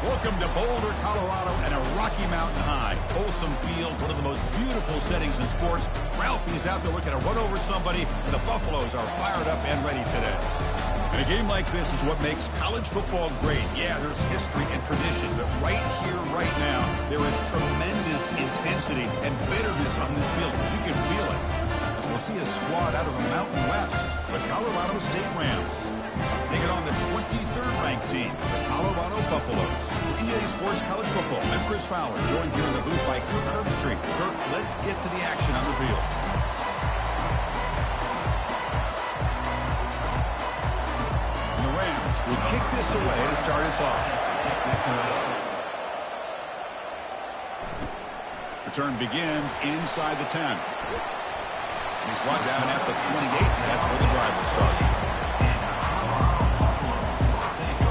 Welcome to Boulder, Colorado, and a Rocky Mountain high. Wholesome field, one of the most beautiful settings in sports. Ralphie is out there looking to run over somebody, and the Buffaloes are fired up and ready today. And a game like this is what makes college football great. Yeah, there's history and tradition, but right here, right now, there is tremendous intensity and bitterness on this field. You can feel it. As we'll see a squad out of the Mountain West, the Colorado State Rams. Taking on the 23rd ranked team, the Colorado Buffaloes. For EA Sports College Football, I'm Chris Fowler, joined here in the booth by Kirk Herbstreit. Kirk, let's get to the action on the field. And the Rams will kick this away to start us off. Return begins inside the 10. He's brought down at the 28. That's where the drive will start.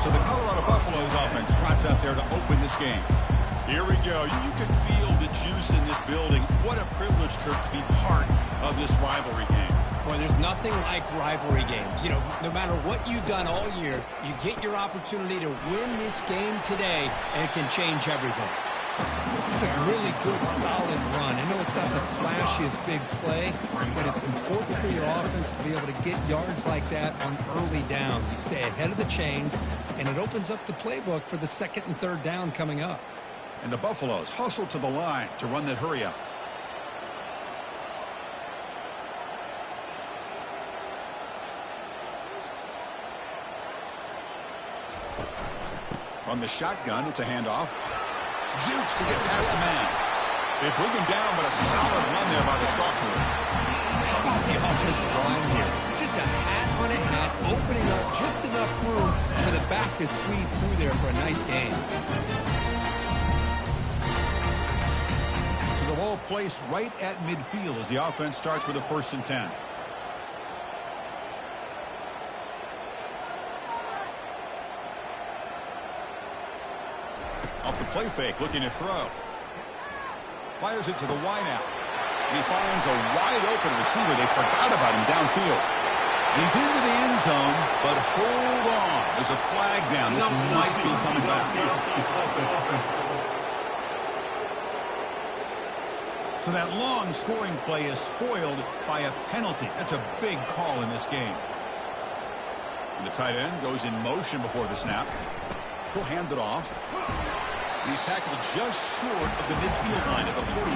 So the Colorado Buffaloes offense trots out there to open this game. Here we go. You can feel the juice in this building. What a privilege, Kirk, to be part of this rivalry game. Well, there's nothing like rivalry games. You know, no matter what you've done all year, you get your opportunity to win this game today, and it can change everything. It's a really good, solid run. I know it's not the flashiest big play, but it's important for your offense to be able to get yards like that on early downs. You stay ahead of the chains, and it opens up the playbook for the second and third down coming up. And the Buffaloes hustle to the line to run that hurry up. From the shotgun, it's a handoff. Jukes to get past a man. They bring him down, but a solid run there by the sophomore. How about the offensive line here? Just a hat on a hat, opening up just enough room for the back to squeeze through there for a nice gain. So the ball placed right at midfield as the offense starts with a 1st and 10. Off the play fake, looking to throw. Fires it to the wideout. And he finds a wide-open receiver. They forgot about him downfield. And he's into the end zone, but hold on. There's a flag down. This might be coming back. So that long scoring play is spoiled by a penalty. That's a big call in this game. And the tight end goes in motion before the snap. He'll hand it off. He's tackled just short of the midfield line at the 49.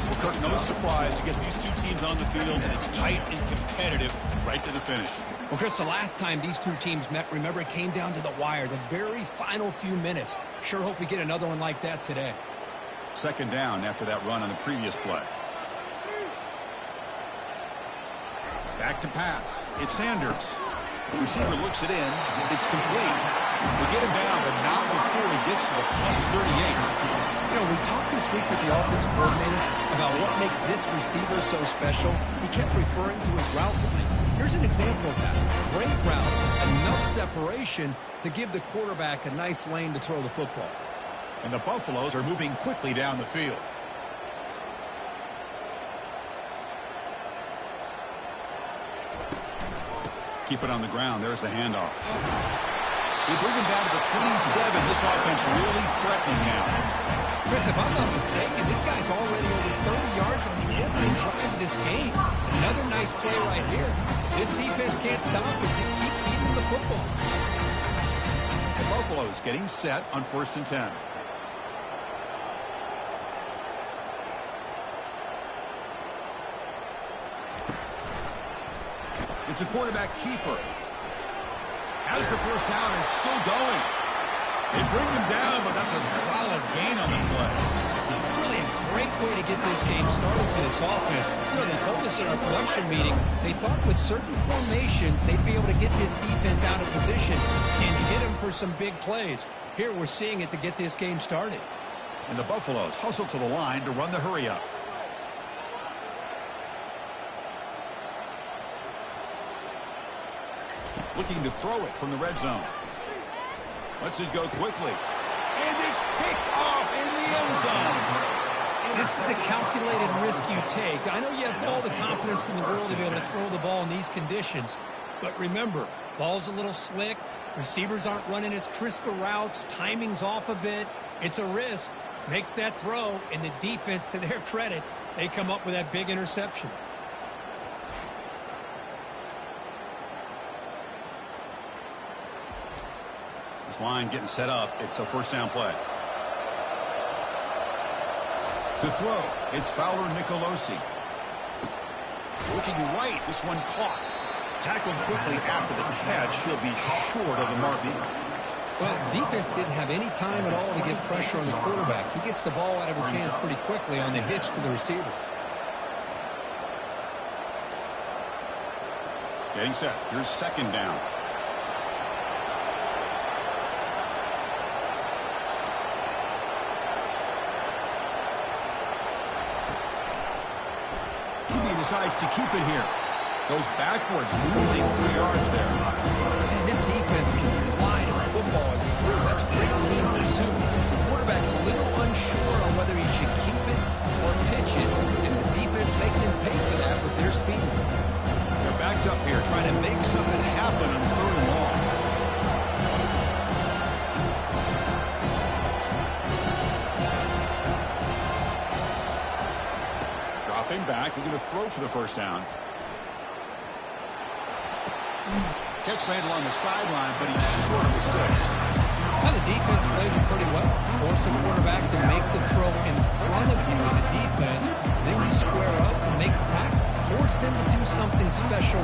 Well, Kirk, no surprise. You get these two teams on the field, and it's tight and competitive right to the finish. Well, Chris, the last time these two teams met, remember, it came down to the wire, the very final few minutes. Sure hope we get another one like that today. 2nd down after that run on the previous play. Back to pass. It's Sanders. Receiver looks it in. It's complete. We get him down, but not before he gets to the +38. You know, we talked this week with the offensive coordinator about what makes this receiver so special. He kept referring to his route running. Here's an example of that. Great route, enough separation to give the quarterback a nice lane to throw the football. And the Buffaloes are moving quickly down the field. Keep it on the ground. There's the handoff. They bring him down to the 27. This offense really threatening now. Chris, if I'm not mistaken, this guy's already over 30 yards on the opening drive of this game. Another nice play right here. This defense can't stop him. Just keep feeding the football. The Buffaloes getting set on 1st and 10. It's a quarterback keeper. Has the 1st down and still going. They bring him down, but that's a solid gain on the play. Really a great way to get this game started for this offense. You know, they told us in our production meeting they thought with certain formations they'd be able to get this defense out of position and hit them for some big plays. Here we're seeing it to get this game started. And the Buffaloes hustle to the line to run the hurry up. Looking to throw it from the red zone. Lets it go quickly. And it's picked off in the end zone. This is the calculated risk you take. I know you have all the confidence in the world to be able to throw the ball in these conditions. But remember, ball's a little slick. Receivers aren't running as crisp of routes. Timing's off a bit. It's a risk. Makes that throw, and the defense, to their credit, they come up with that big interception. This line getting set up. It's a first down play. To throw, it's Fowler Nicolosi. Looking right, this one caught. Tackled quickly after the catch. He'll be short of the mark. Well, defense didn't have any time at all to get pressure on the quarterback. He gets the ball out of his hands pretty quickly on the hitch to the receiver. Getting set. Here's second down. He decides to keep it here. Goes backwards, losing 3 yards there. And this defense can fly to the football as a group. That's great team pursuit. The quarterback a little unsure on whether he should keep it or pitch it, and the defense makes him pay for that with their speed. They're backed up here, trying to make something happen on 3rd and long. Dropping back, we're going to throw for the first down. Catch made along the sideline, but he's short of the sticks. Now the defense plays it pretty well. Force the quarterback to make the throw in front of you as a defense. Then you square up and make the tackle. Force them to do something special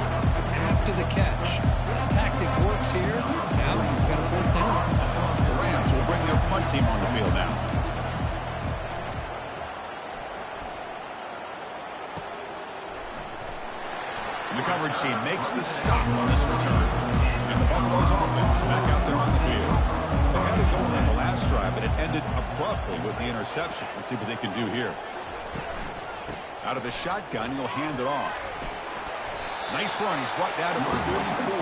after the catch. That tactic works here. Now you've got a 4th down. The Rams will bring their punt team on the field now. The coverage team makes the stop on this return. And the Buffalo's offense is back out there on the field. They had it going on the last drive, but it ended abruptly with the interception. Let's see what they can do here. Out of the shotgun, he'll hand it off. Nice run. He's brought down to the 44.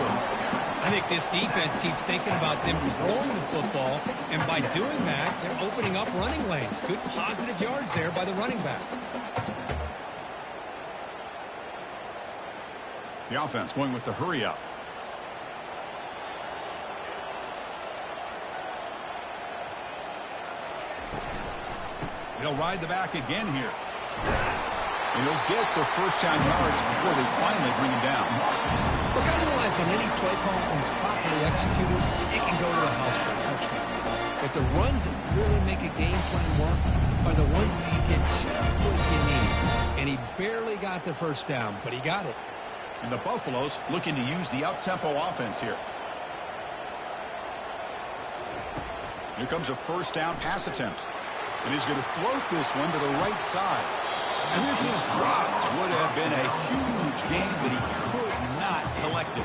I think this defense keeps thinking about them throwing the football, and by doing that, they're opening up running lanes. Good positive yards there by the running back. The offense going with the hurry up. He'll ride the back again here. And he'll get the first down yards before they finally bring him down. Look, I realize on any play call, when it's properly executed, it can go to the house for a touchdown. But the runs that really make a game plan work are the ones where you get just what you need. And he barely got the first down, but he got it. And the Buffaloes looking to use the up-tempo offense here. Here comes a first down pass attempt. And he's going to float this one to the right side. And this is dropped. Would have been a huge game, but he could not collect it.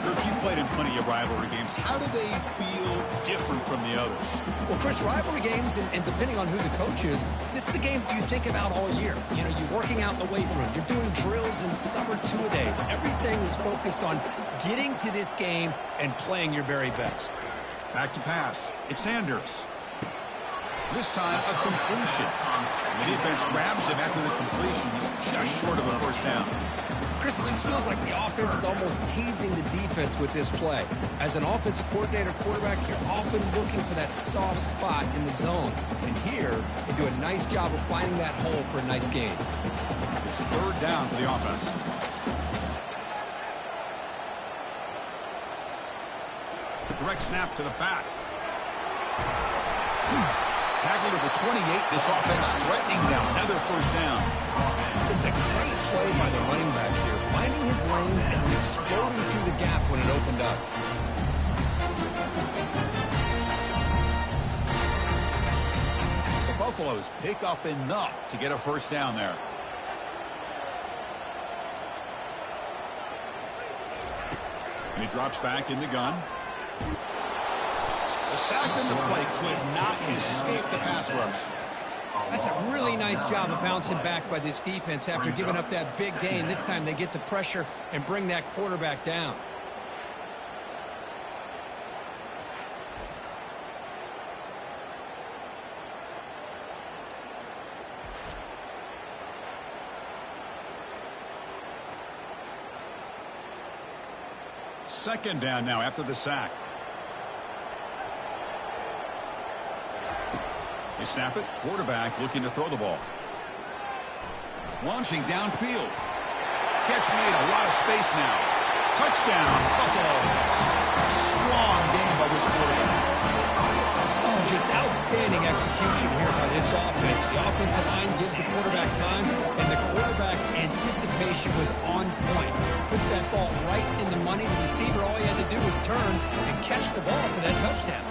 Kirk, you played in plenty of rivalry games. How do they feel different from the others? Well, Chris, rivalry games, and depending on who the coach is, this is a game you think about all year. You know, you're working out in the weight room. You're doing drills and summer two-a-days. Everything is focused on getting to this game and playing your very best. Back to pass. It's Sanders. This time, a completion. The defense grabs him after the completion. He's just short of a first down. Chris, it just feels like the offense is almost teasing the defense with this play. As an offensive coordinator, quarterback, you're often looking for that soft spot in the zone. And here, they do a nice job of finding that hole for a nice gain. It's 3rd down for the offense. Direct snap to the back. Tackled at the 28. This offense threatening now. Another first down. Just a great play by the running back here, finding his lanes and then exploding through the gap when it opened up. The Buffaloes pick up enough to get a first down there. And he drops back in the gun. The sack in the play could not escape the pass rush. That's a really nice job of bouncing back by this defense after giving up that big gain. This time they get the pressure and bring that quarterback down. Second down now after the sack. They snap it. Quarterback looking to throw the ball. Launching downfield. Catch made. A lot of space now. Touchdown, Buffaloes. Strong game by this quarterback. Oh, just outstanding execution here by this offense. The offensive line gives the quarterback time, and the quarterback's anticipation was on point. Puts that ball right in the money. The receiver, all he had to do was turn and catch the ball for that touchdown.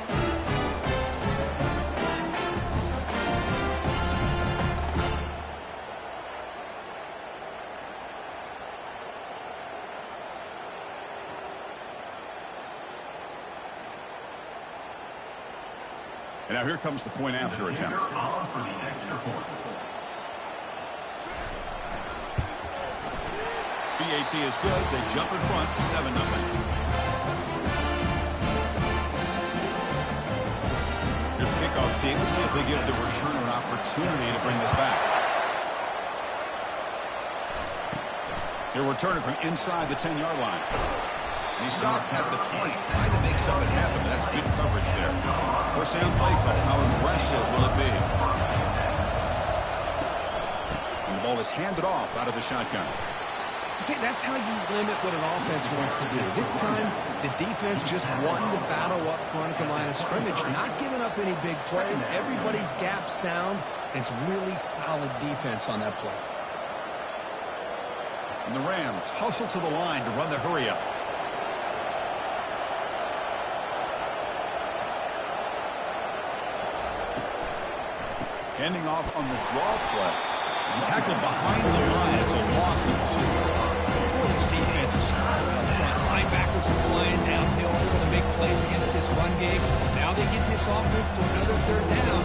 And now here comes the point after attempt. Pt is good. They jump in front, 7-0. Here's the kickoff team. Let's see if they give the returner an opportunity to bring this back. They're returning from inside the 10-yard line. And he stopped at the 20, trying to make something happen. That's good coverage there. First down play call. How aggressive will it be? And the ball is handed off out of the shotgun. See, that's how you limit what an offense wants to do. This time, the defense just won the battle up front at the line of scrimmage, not giving up any big plays. Everybody's gap sound, and it's really solid defense on that play. And the Rams hustle to the line to run the hurry-up. Handing off on the draw play. Tackled behind the line. It's a loss of 2. Boy, this defense is strong up front. Linebackers are flying downhill able to make plays against this run game. Now they get this offense to another third down.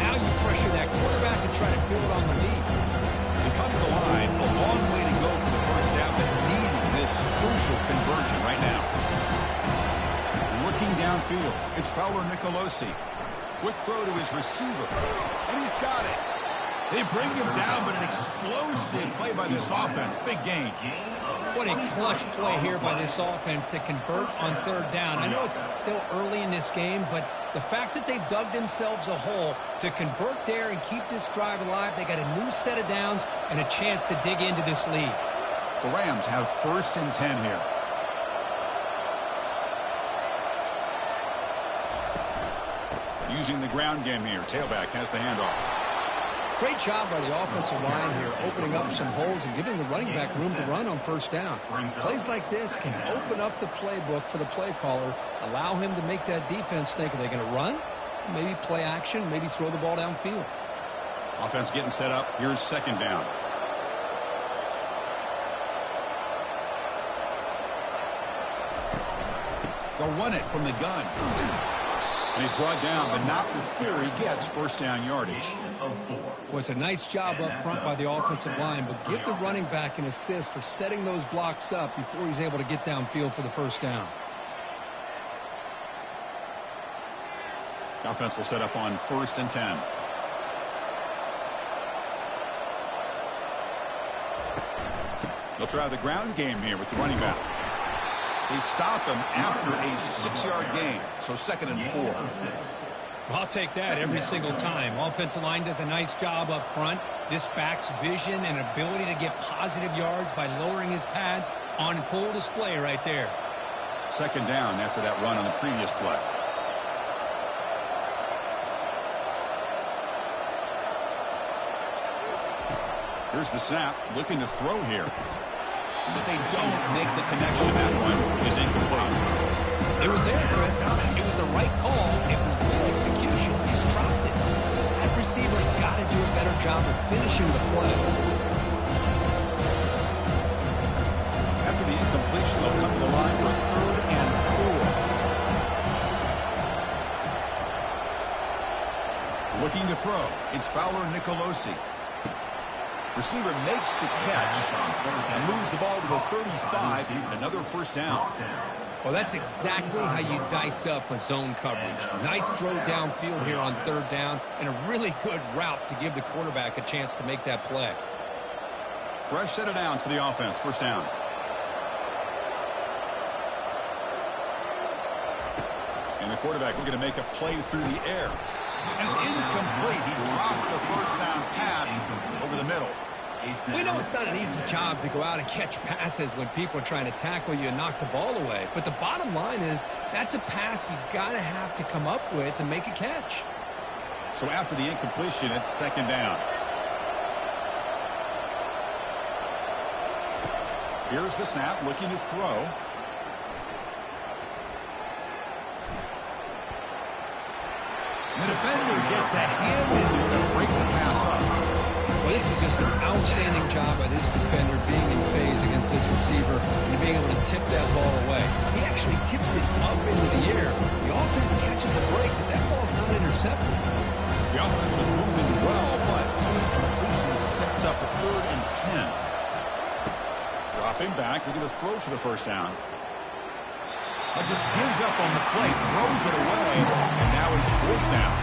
Now you pressure that quarterback and try to build on the lead. They come to the line. A long way to go for the first down, but needing this crucial conversion right now. Looking downfield. It's Fowler Nicolosi. Quick throw to his receiver. And he's got it. They bring him down, but an explosive play by this offense. Big gain. What a clutch play here by this offense to convert on third down. I know it's still early in this game, but the fact that they've dug themselves a hole to convert there and keep this drive alive, they got a new set of downs and a chance to dig into this lead. The Rams have 1st and 10 here. Using the ground game here. Tailback has the handoff. Great job by the offensive line here, opening up some holes and giving the running back room to run on first down. Plays like this can open up the playbook for the play caller, allow him to make that defense think, are they going to run? Maybe play action, maybe throw the ball downfield. Offense getting set up. Here's 2nd down. They'll run it from the gun. And he's brought down, but not before he gets first down yardage. Was a nice job up front by the offensive line, but give the running back an assist for setting those blocks up before he's able to get downfield for the first down. The offense will set up on 1st and 10. They'll try the ground game here with the running back. They stop him after a 6-yard gain, so 2nd and 4. I'll take that every single time. Offensive line does a nice job up front. This back's vision and ability to get positive yards by lowering his pads on full display right there. 2nd down after that run on the previous play. Here's the snap, looking to throw here. But they don't make the connection. That one is incomplete. It was there, Chris. It was the right call. It was good execution. He just dropped it. That receiver's got to do a better job of finishing the play. After the incompletion, they'll come to the line for 3rd and 4. Looking to throw. It's Fowler Nicolosi. Receiver makes the catch and moves the ball to the 35. Another first down. Well, that's exactly how you dice up a zone coverage. Nice throw downfield here on 3rd down and a really good route to give the quarterback a chance to make that play. Fresh set of downs for the offense. First down. And the quarterback looking to make a play through the air. And it's incomplete. He dropped the first down pass over the middle. We know it's not an easy job to go out and catch passes when people are trying to tackle you and knock the ball away. But the bottom line is that's a pass you've got to have to come up with and make a catch. So after the incompletion, it's second down. Here's the snap, looking to throw. And the defender gets a hand in there to break the pass up. Well, this is just an outstanding job by this defender being in phase against this receiver and being able to tip that ball away. He actually tips it up into the air. The offense catches a break, but that ball's not intercepted. The offense was moving well, but completion sets up a 3rd and 10. Dropping back, looking to throw for the first down. But just gives up on the play, throws it away, and now it's 4th down.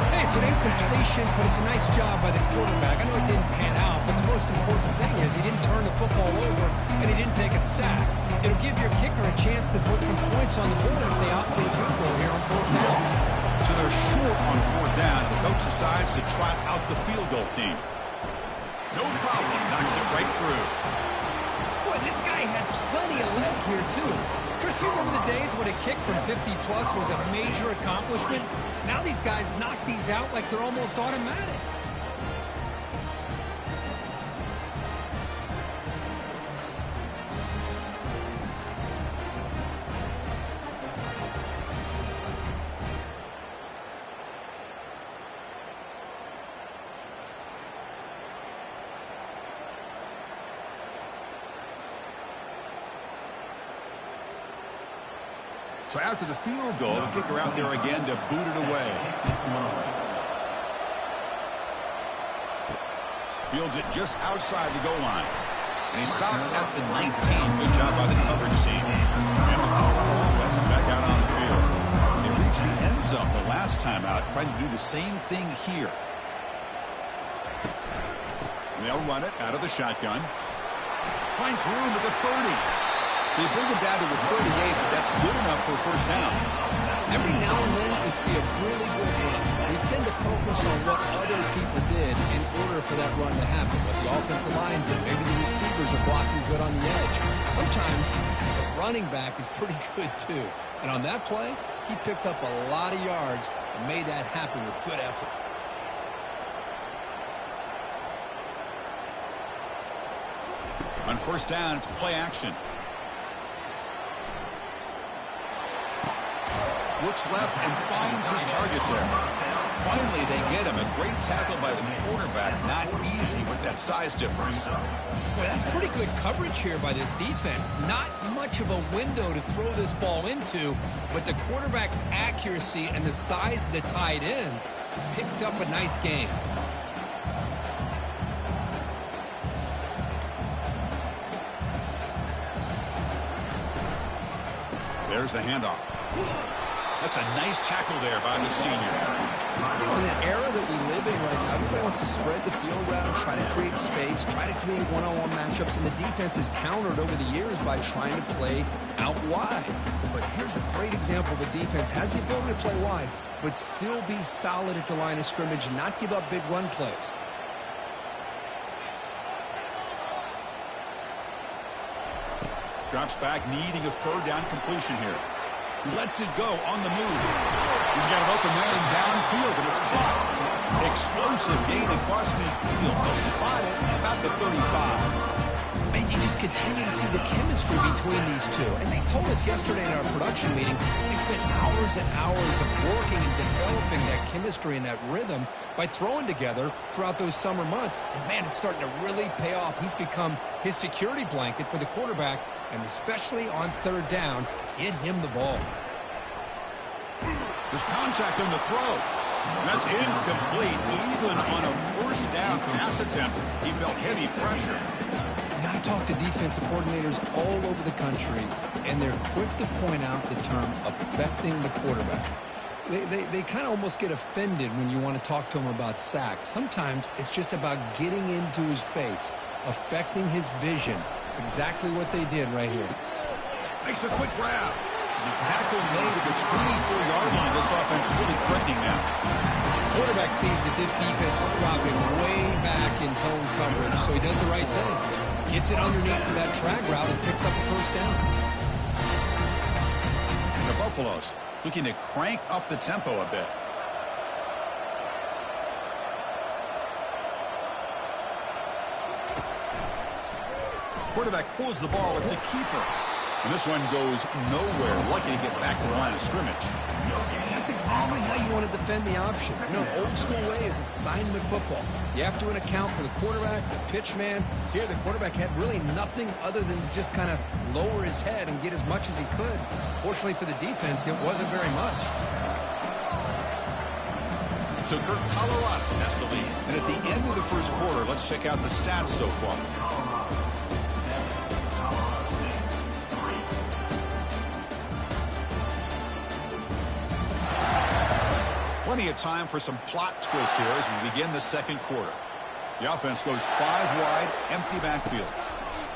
Hey, it's an incompletion, but it's a nice job by the quarterback. I know it didn't pan out, but the most important thing is he didn't turn the football over and he didn't take a sack. It'll give your kicker a chance to put some points on the board if they opt for the field goal here on 4th down. So they're short on 4th down, and the coach decides to trot out the field goal team. No problem, knocks it right through. Boy, this guy had plenty of leg here, too. Chris, you remember the days when a kick from 50-plus was a major accomplishment? Now these guys knock these out like they're almost automatic. So after the field goal, the kicker out there again to boot it away. Fields it just outside the goal line. And he stopped at the 19. Good job by the coverage team. And the Colorado offense is back out on the field. They reached the end zone the last time out, trying to do the same thing here. And they'll run it out of the shotgun. Finds room at the 30. They bring it down to the 38, but that's good enough for a first down. Every now and then you see a really good run. We tend to focus on what other people did in order for that run to happen. What the offensive line did. Maybe the receivers are blocking good on the edge. Sometimes the running back is pretty good too. And on that play, he picked up a lot of yards and made that happen with good effort. On first down, it's play action. Looks left and finds his target there. Finally, they get him. A great tackle by the quarterback. Not easy with that size difference. Well, that's pretty good coverage here by this defense. Not much of a window to throw this ball into, but the quarterback's accuracy and the size of the tight end picks up a nice game. There's the handoff. That's a nice tackle there by the senior. You know, in the era that we live in right now, everybody wants to spread the field around, try to create space, try to create one-on-one matchups, and the defense is countered over the years by trying to play out wide. But here's a great example. The defense has the ability to play wide, but still be solid at the line of scrimmage and not give up big run plays. Drops back, needing a third down completion here. He lets it go on the move. He's got an open man downfield, and it's caught. Explosive gain across midfield. They'll spot it about the 35. And you just continue to see the chemistry between these two. And they told us yesterday in our production meeting, they spent hours and hours of working and developing that chemistry and that rhythm by throwing together throughout those summer months. And, man, it's starting to really pay off. He's become his security blanket for the quarterback, and especially on third down, get him the ball. There's contact on the throw. That's incomplete. Even on a first down pass attempt, he felt heavy pressure. And I talk to defensive coordinators all over the country, and they're quick to point out the term affecting the quarterback. They kind of almost get offended when you want to talk to them about sacks. Sometimes it's just about getting into his face, affecting his vision. It's exactly what they did right here. Makes a quick grab. Tackle made at the 24-yard line. This offense really threatening now. quarterback sees that this defense is dropping way back in zone coverage, so he does the right thing. Gets it underneath to that drag route and picks up a first down. The Buffaloes looking to crank up the tempo a bit. Quarterback pulls the ball. It's a keeper. And this one goes nowhere. Lucky to get back to the line of scrimmage. That's exactly how you want to defend the option. You know, old school way is assignment football. You have to account for the quarterback, the pitch man. Here, the quarterback had really nothing other than just kind of lower his head and get as much as he could. Fortunately for the defense, it wasn't very much. So, Kirk, Colorado has the lead. And at the end of the first quarter, let's check out the stats so far. Plenty of time for some plot twists here as we begin the second quarter. The offense goes 5 wide, empty backfield.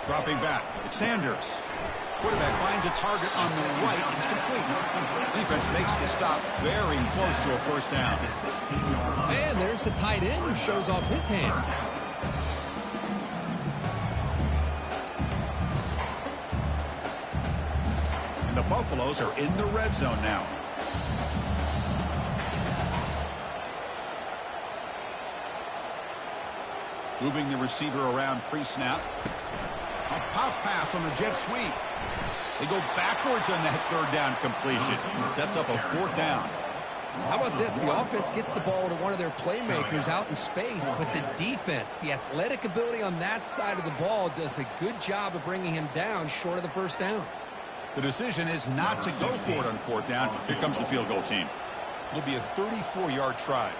Dropping back, it's Sanders. Quarterback finds a target on the right. It's complete. Defense makes the stop very close to a first down. And there's the tight end who shows off his hands. And the Buffaloes are in the red zone now. Moving the receiver around pre-snap. A pop pass on the jet sweep. They go backwards on that third down completion. Sets up a fourth down. How about this? The offense gets the ball to one of their playmakers out in space, but the defense, the athletic ability on that side of the ball does a good job of bringing him down short of the first down. The decision is not to go for it on fourth down. Here comes the field goal team. It'll be a 34-yard try.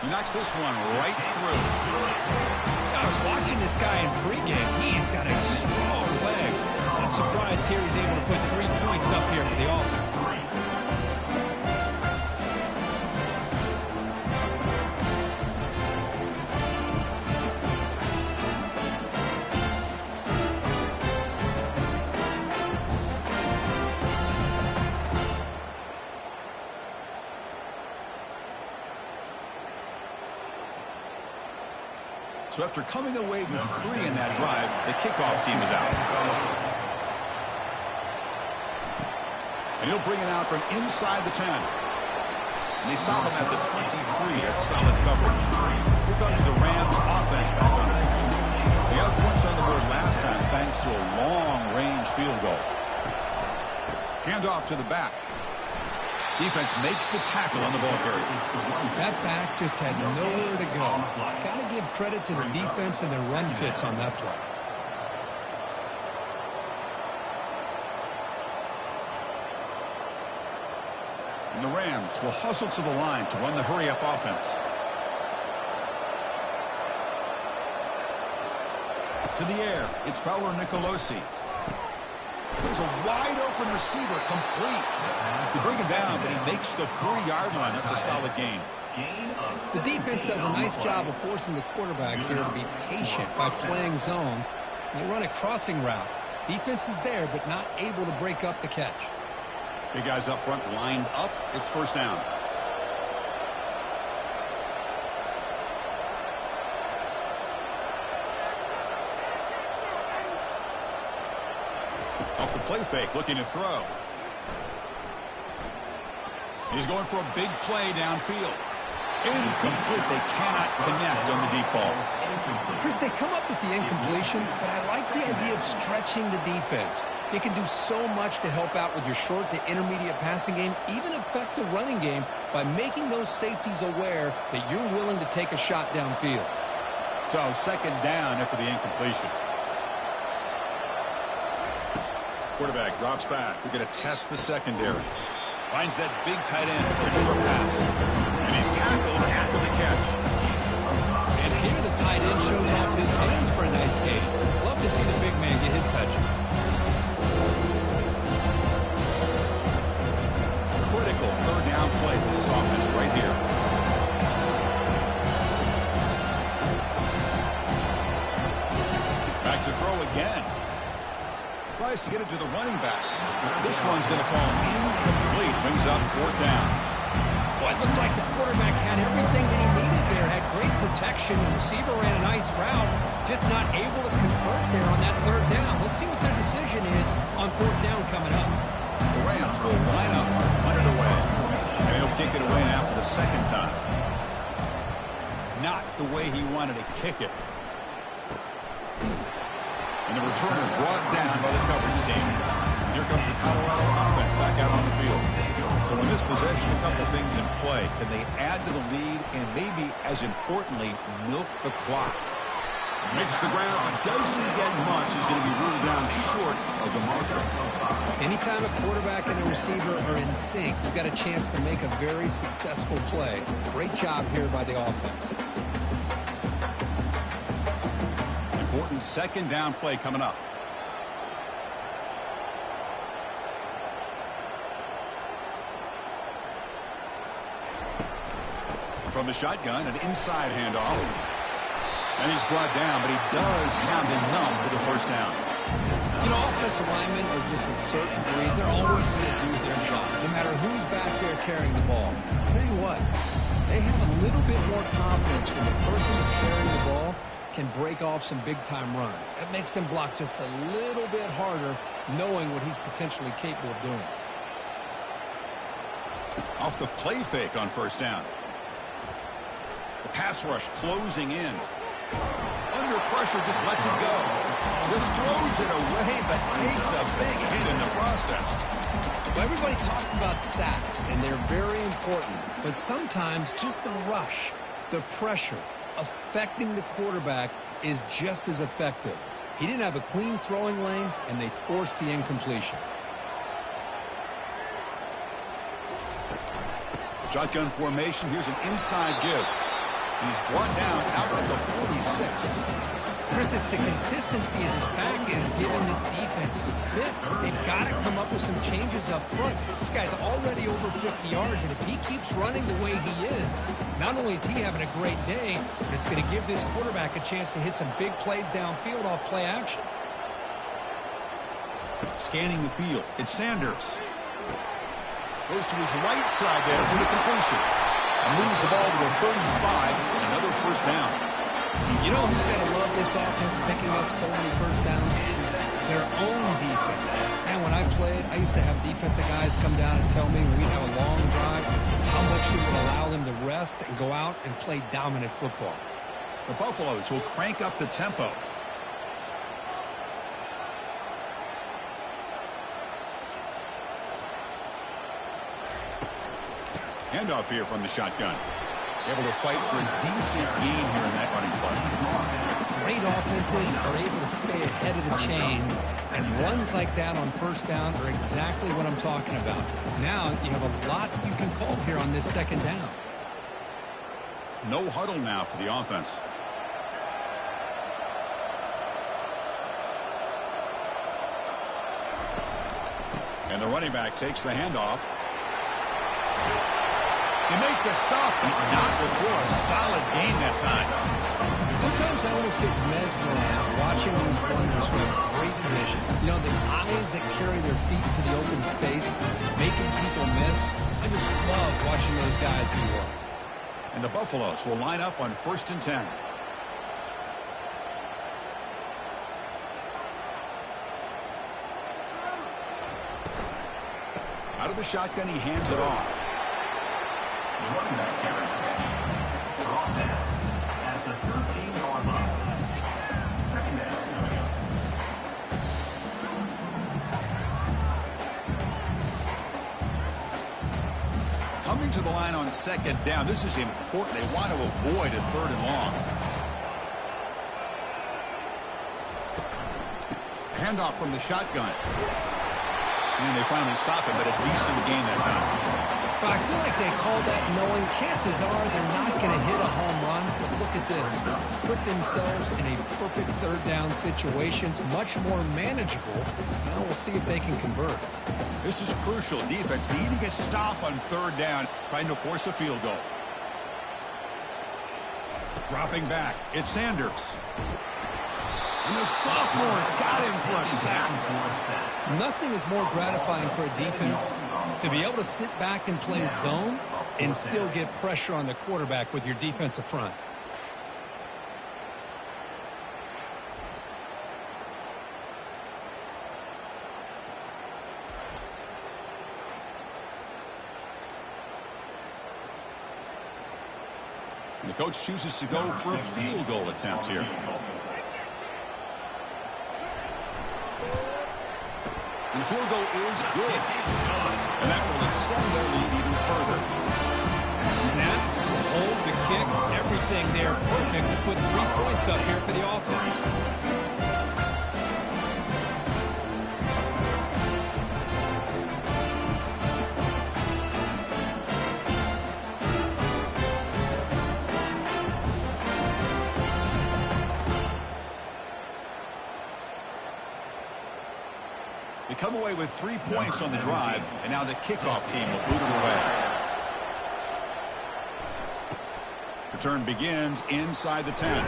He knocks this one right through. I was watching this guy in pregame. He's got a strong leg. I'm surprised here he's able to put 3 points up here for the offense. So after coming away with 3 in that drive, the kickoff team is out. And he'll bring it out from inside the 10. And they stop him at the 23. That's solid coverage. Here comes the Rams offense back on it. They got points on the board last time thanks to a long-range field goal. Handoff to the back. Defense makes the tackle on the ball carrier. That back just had nowhere to go. Got to give credit to the defense and their run fits on that play. And the Rams will hustle to the line to run the hurry-up offense. To the air, it's Paolo Nicolosi. There's a wide-open receiver, complete. They bring him down, but he makes the 4-yard line. That's a solid gain. The defense does a nice job of forcing the quarterback here to be patient by playing zone. They run a crossing route. Defense is there, but not able to break up the catch. Big guys up front lined up. It's first down. Off the play fake, looking to throw. He's going for a big play downfield. Incomplete. They cannot connect on the deep ball. Chris, they come up with the incompletion, but I like the idea of stretching the defense. It can do so much to help out with your short to intermediate passing game, even affect the running game by making those safeties aware that you're willing to take a shot downfield. So second down after the incompletion. Quarterback drops back. We're going to test the secondary. Finds that big tight end for a short pass. And he's tackled after the catch. And here the tight end shows off his hands for a nice gain. Love to see the big man get his touches. Critical third down play for this offense right here. Back to throw again. Tries to get it to the running back. This one's going to fall incomplete. Brings up fourth down. Well, it looked like the quarterback had everything that he needed there. Had great protection. The receiver ran a nice route. Just not able to convert there on that third down. Let's see what their decision is on fourth down coming up. The Rams will line up to punt it away. And he'll kick it away now for the second time. Not the way he wanted to kick it. And the returner brought down by the coverage team. And here comes the Colorado offense back out on the field. So in this possession, a couple of things in play. Can they add to the lead and maybe, as importantly, milk the clock? Makes the ground, but doesn't get much. Is going to be ruled down short of the marker. Anytime a quarterback and a receiver are in sync, you've got a chance to make a very successful play. Great job here by the offense. Important second down play coming up. From the shotgun, an inside handoff. And he's brought down, but he does have enough for the first down. You know, offensive linemen are just a certain breed. They're always going to do their job, no matter who's back there carrying the ball. I'll tell you what, they have a little bit more confidence when the person that's carrying the ball can break off some big-time runs. That makes them block just a little bit harder, knowing what he's potentially capable of doing. Off the play fake on first down. The pass rush closing in. Under pressure, just lets it go. Just throws it away, but takes a big hit in the process. Well, everybody talks about sacks, and they're very important. But sometimes just the rush, the pressure, affecting the quarterback is just as effective. He didn't have a clean throwing lane, and they forced the incompletion. Shotgun formation. Here's an inside give. He's brought down out at the 46. Chris, it's the consistency of this pack is giving this defense fits. They've got to come up with some changes up front. This guy's already over 50 yards, and if he keeps running the way he is, not only is he having a great day, but it's going to give this quarterback a chance to hit some big plays downfield off play action. Scanning the field. It's Sanders. Goes to his right side there for the completion. And moves the ball to the 35, and another first down. You know who's got to love this offense picking up so many first downs? Their own defense. And when I played, I used to have defensive guys come down and tell me when we'd have a long drive how much it would allow them to rest and go out and play dominant football. The Buffaloes will crank up the tempo. Handoff here from the shotgun. Able to fight for a decent gain here in that running play. Great offenses are able to stay ahead of the chains, and runs like that on first down are exactly what I'm talking about. Now you have a lot that you can call here on this second down. No huddle now for the offense. And the running back takes the handoff. You make the stop, but not before a solid gain that time. Sometimes I almost get mesmerized watching these runners with great vision. You know, the eyes that carry their feet to the open space, making people miss. I just love watching those guys do work. And the Buffaloes will line up on 1st and 10. Out of the shotgun, he hands it off. At the 13-yard line. Second down. Coming to the line on second down. This is important. They want to avoid a 3rd and long. Handoff from the shotgun. And they finally stop him, but a decent gain that time. But I feel like they called that knowing chances are they're not going to hit a home run. But look at this. Put themselves in a perfect 3rd down situations, much more manageable. Now we'll see if they can convert. This is crucial. Defense needing a stop on 3rd down, trying to force a field goal. Dropping back. It's Sanders. And the sophomore's got him for a sack. Nothing is more gratifying for a defense to be able to sit back and play zone and still get pressure on the quarterback with your defensive front. And the coach chooses to go for a field goal attempt here. And the field goal is good. And that will extend their lead even further. Snap, hold, the kick, everything there perfect to put 3 points up here for the offense. They come away with 3 points on the drive, and now the kickoff team will boot it away. Return begins inside the 10.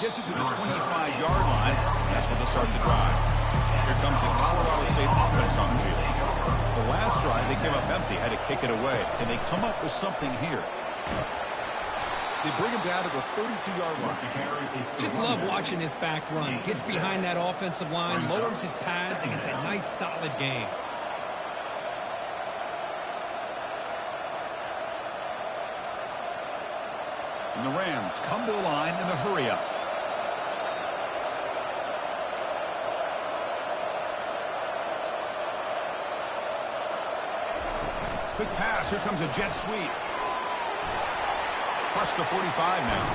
Gets it to the 25-yard line. That's where they'll start the drive. Here comes the Colorado State offense on the field. The last drive, they came up empty, had to kick it away. Can they come up with something here? They bring him down to the 32-yard line. Just love watching this back run. Gets behind that offensive line, lowers his pads, and gets a nice, solid gain. And the Rams come to the line in the hurry-up. Quick pass. Here comes a jet sweep. Across the 45 now.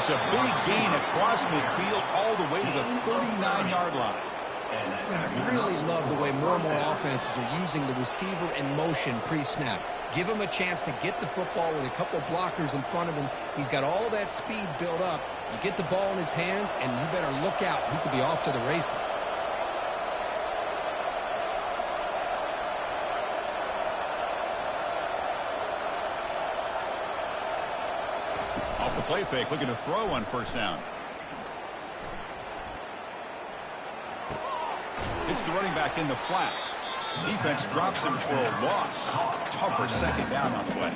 It's a big gain across midfield all the way to the 39-yard line. I really love the way more and more offenses are using the receiver in motion pre-snap. Give him a chance to get the football with a couple of blockers in front of him. He's got all that speed built up. You get the ball in his hands, and you better look out. He could be off to the races. Off the play fake, looking to throw on first down. Hits the running back in the flat. Defense drops him for a loss. Tougher second down on the way.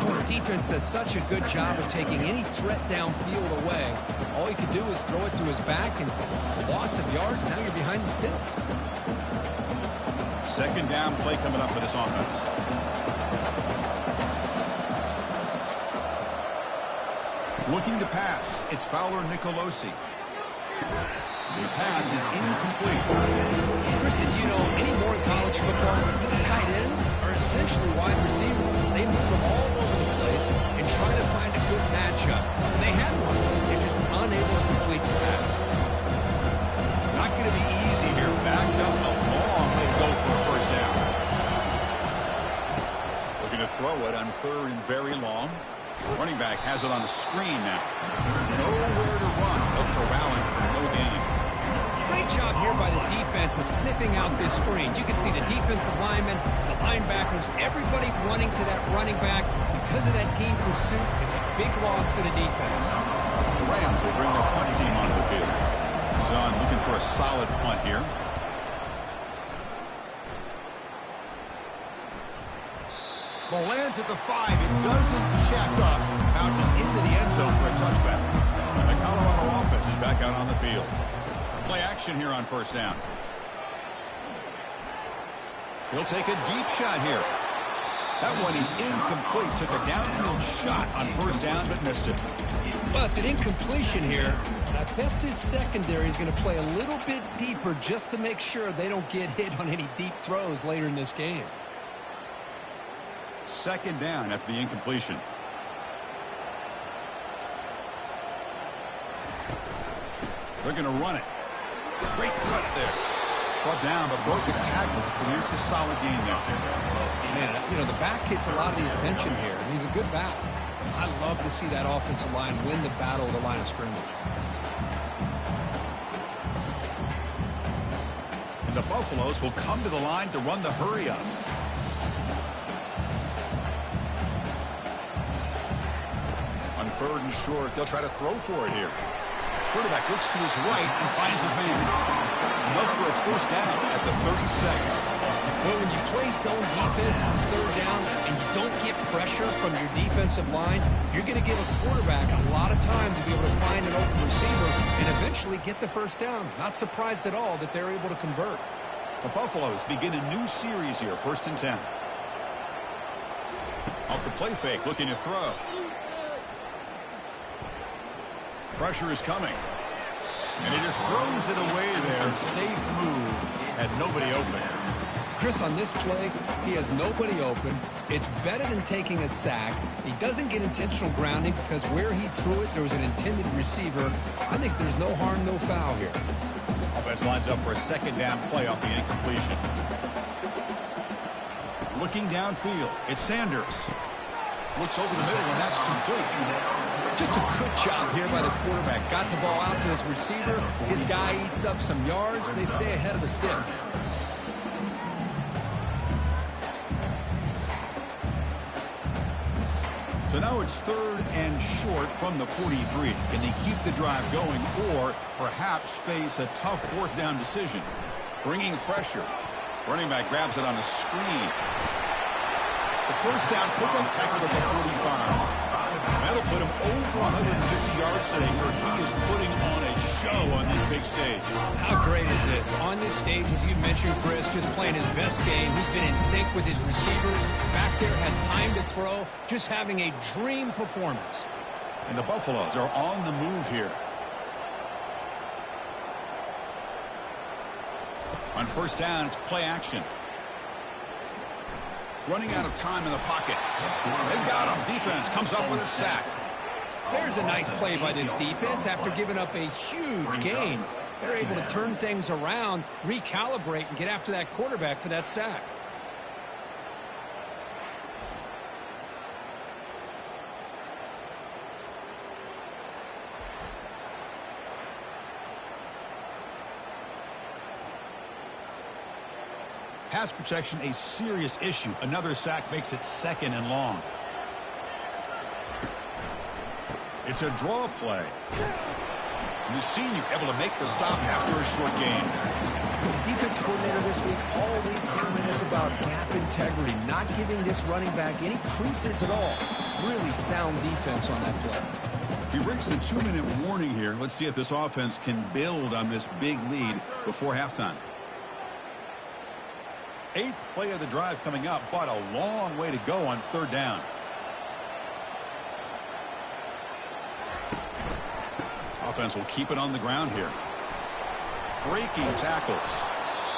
Boy, the defense does such a good job of taking any threat downfield away. All you can do is throw it to his back, and loss of yards, now you're behind the sticks. Second down play coming up for this offense. Looking to pass. It's Fowler Nicolosi. The pass is incomplete. Chris, as you know, anymore in college football, these tight ends are essentially wide receivers. They move them all over the place and try to find a good matchup. And they had one. They're just unable to complete the pass. Not going to be easy here. Backed up a long way to go for a first down. Looking to throw it on third and very long. Running back has it on the screen now. Nowhere to run. They'll corral him for no gain. Great job here by the defense of sniffing out this screen. You can see the defensive linemen, the linebackers, everybody running to that running back. Because of that team pursuit, it's a big loss for the defense. The Rams will bring their punt team onto the field. He's on looking for a solid punt here. Ball lands at the 5. It doesn't check up. Bounces into the end zone for a touchback. And the Colorado offense is back out on the field. Play action here on first down. He'll take a deep shot here. That one is incomplete. Took a downfield shot on first down, but missed it. Well, it's an incompletion here. And I bet this secondary is going to play a little bit deeper just to make sure they don't get hit on any deep throws later in this game. Second down after the incompletion. They're going to run it. Great cut there. Brought down, but broke the tackle. Here's a solid gain there. Man, you know, the back gets a lot of the attention here. He's a good back. I love to see that offensive line win the battle of the line of scrimmage. And the Buffaloes will come to the line to run the hurry-up. On third and short, they'll try to throw for it here. Quarterback looks to his right and finds his man. Up for a first down at the 32nd. Well, when you play zone defense on third down and you don't get pressure from your defensive line, you're going to give a quarterback a lot of time to be able to find an open receiver and eventually get the first down. Not surprised at all that they're able to convert. The Buffaloes begin a new series here, 1st and 10. Off the play fake, looking to throw. Pressure is coming. And he just throws it away there. Safe move. Had nobody open. Chris, on this play, he has nobody open. It's better than taking a sack. He doesn't get intentional grounding because where he threw it, there was an intended receiver. I think there's no harm, no foul here. Offense lines up for a 2nd down play off the incompletion. Looking downfield, it's Sanders. Looks over the middle, and that's complete. Just a good job here by the quarterback. Got the ball out to his receiver. His guy eats up some yards. They stay ahead of the sticks. So now it's 3rd and short from the 43. Can they keep the drive going or perhaps face a tough 4th down decision? Bringing pressure. Running back grabs it on a screen. The 1st down pickup tackle at the 45. That'll put him over 150 yards today, Kirk. He is putting on a show on this big stage. How great is this? On this stage, as you mentioned, Chris, just playing his best game. He's been in sync with his receivers. Back there, has time to throw. Just having a dream performance. And the Buffaloes are on the move here. On 1st down, it's play action. Running out of time in the pocket. They've got him. Defense comes up with a sack. There's a nice play by this defense after giving up a huge gain. They're able to turn things around, recalibrate, and get after that quarterback for that sack. Pass protection, a serious issue. Another sack makes it 2nd and long. It's a draw play. And the senior able to make the stop after a short gain. The defense coordinator this week all week telling us about gap integrity, not giving this running back any creases at all. Really sound defense on that play. He breaks the 2-minute warning here. Let's see if this offense can build on this big lead before halftime. 8th play of the drive coming up, but a long way to go on 3rd down. Offense will keep it on the ground here. Breaking tackles.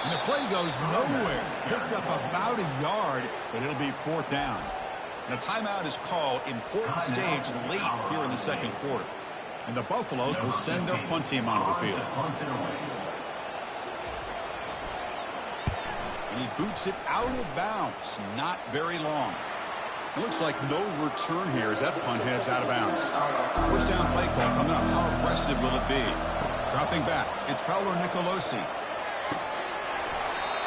And the play goes nowhere. Picked up about a yard, but it'll be 4th down. And a timeout is called. Important stage late here in the 2nd quarter. And the Buffaloes will send their punt team onto the field. And he boots it out of bounds. Not very long. It looks like no return here as that punt heads out of bounds. 1st down play call coming up. How aggressive will it be? Dropping back. It's Fowler Nicolosi.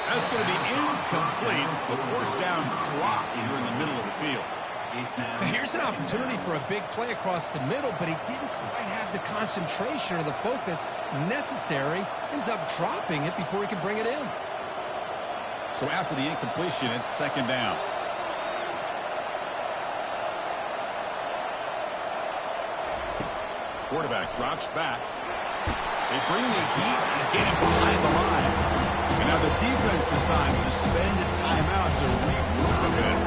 That's going to be incomplete. A 1st down drop here in the middle of the field. Here's an opportunity for a big play across the middle, but he didn't quite have the concentration or the focus necessary. Ends up dropping it before he can bring it in. So after the incompletion, it's 2nd down. Quarterback drops back. They bring the heat and get him behind the line. And now the defense decides to spend a timeout to regroup a bit.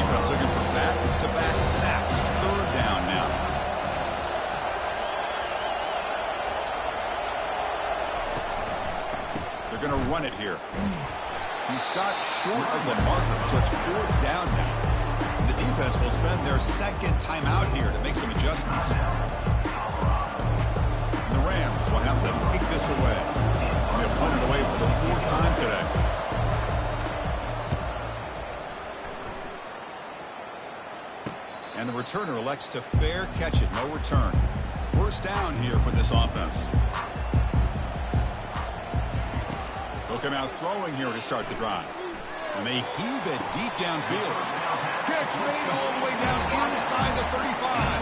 Defense looking for back-to-back sacks. 3rd down now. They're going to run it here. He stopped short of the marker, so it's 4th down now. And the defense will spend their 2nd timeout here to make some adjustments. And the Rams will have to kick this away. And they'll punt it away for the 4th time today. And the returner elects to fair catch it. No return. 1st down here for this offense. They'll come out throwing here to start the drive. And they heave it deep downfield. Catch made all the way down inside the 35.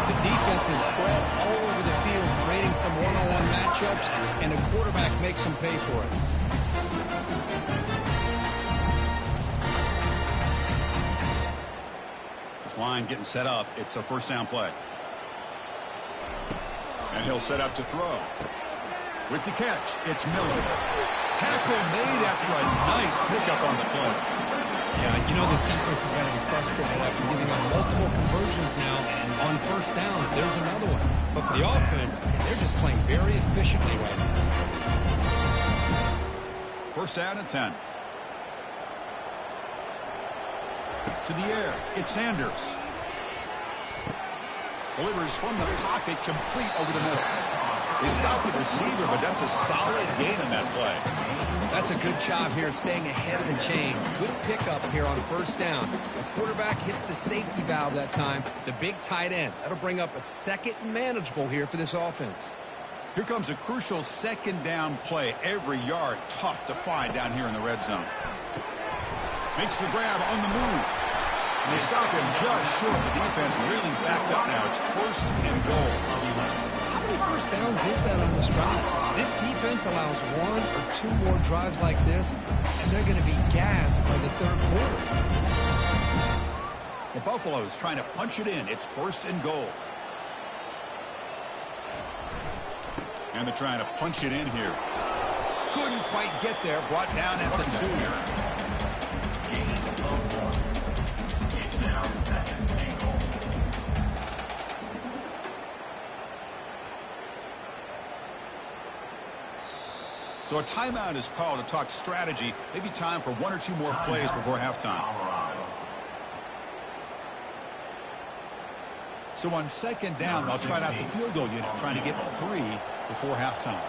The defense is spread all over the field, creating some one-on-one matchups, and the quarterback makes them pay for it. This line getting set up. It's a first down play. And he'll set up to throw. With the catch, it's Miller. Tackle made after a nice pickup on the play. Yeah, you know this defense is going to be frustrated after giving up multiple conversions now on first downs. There's another one. But for the offense, man, they're just playing very efficiently right now. First down and 10. To the air, it's Sanders. Delivers from the pocket, complete over the middle. They stopped the receiver, but that's a solid gain on that play. That's a good job here staying ahead of the chains. Good pickup here on first down. The quarterback hits the safety valve that time. The big tight end. That'll bring up a second and manageable here for this offense. Here comes a crucial second down play. Every yard tough to find down here in the red zone. Makes the grab on the move. And they stop him just short. The defense really backed up now. It's first and goal. How many first downs is that on this drive? This defense allows one or two more drives like this, and they're going to be gassed by the third quarter. The Buffaloes trying to punch it in. It's first and goal. And they're trying to punch it in here. Couldn't quite get there. Brought down at the 2. So a timeout is called to talk strategy. Maybe time for one or two more plays before halftime. So on second down, they'll try out the field goal unit, trying to get 3 before halftime.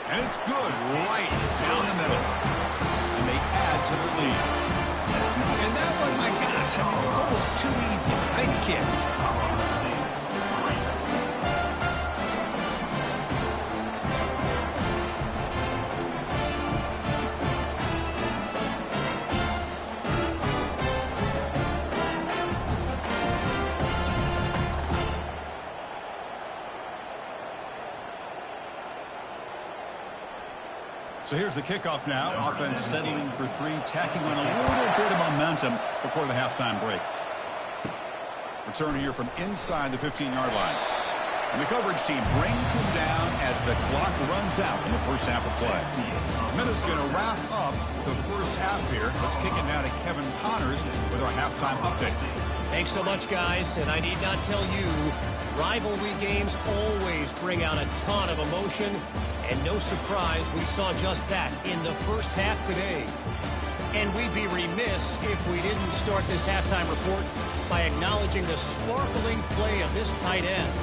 And it's good right down the middle. And they add to the lead. And that one, my gosh, I mean, it's almost too easy. Nice kick. So here's the kickoff now. Offense settling for 3, tacking on a little bit of momentum before the halftime break. Return here from inside the 15-yard line. And the coverage team brings him down as the clock runs out in the first half of play. Minutes going to wrap up the first half here. Let's kick it now to Kevin Connors with our halftime update. Thanks so much, guys. And I need not tell you, rivalry games always bring out a ton of emotion. And no surprise, we saw just that in the first half today. And we'd be remiss if we didn't start this halftime report by acknowledging the sparkling play of this tight end.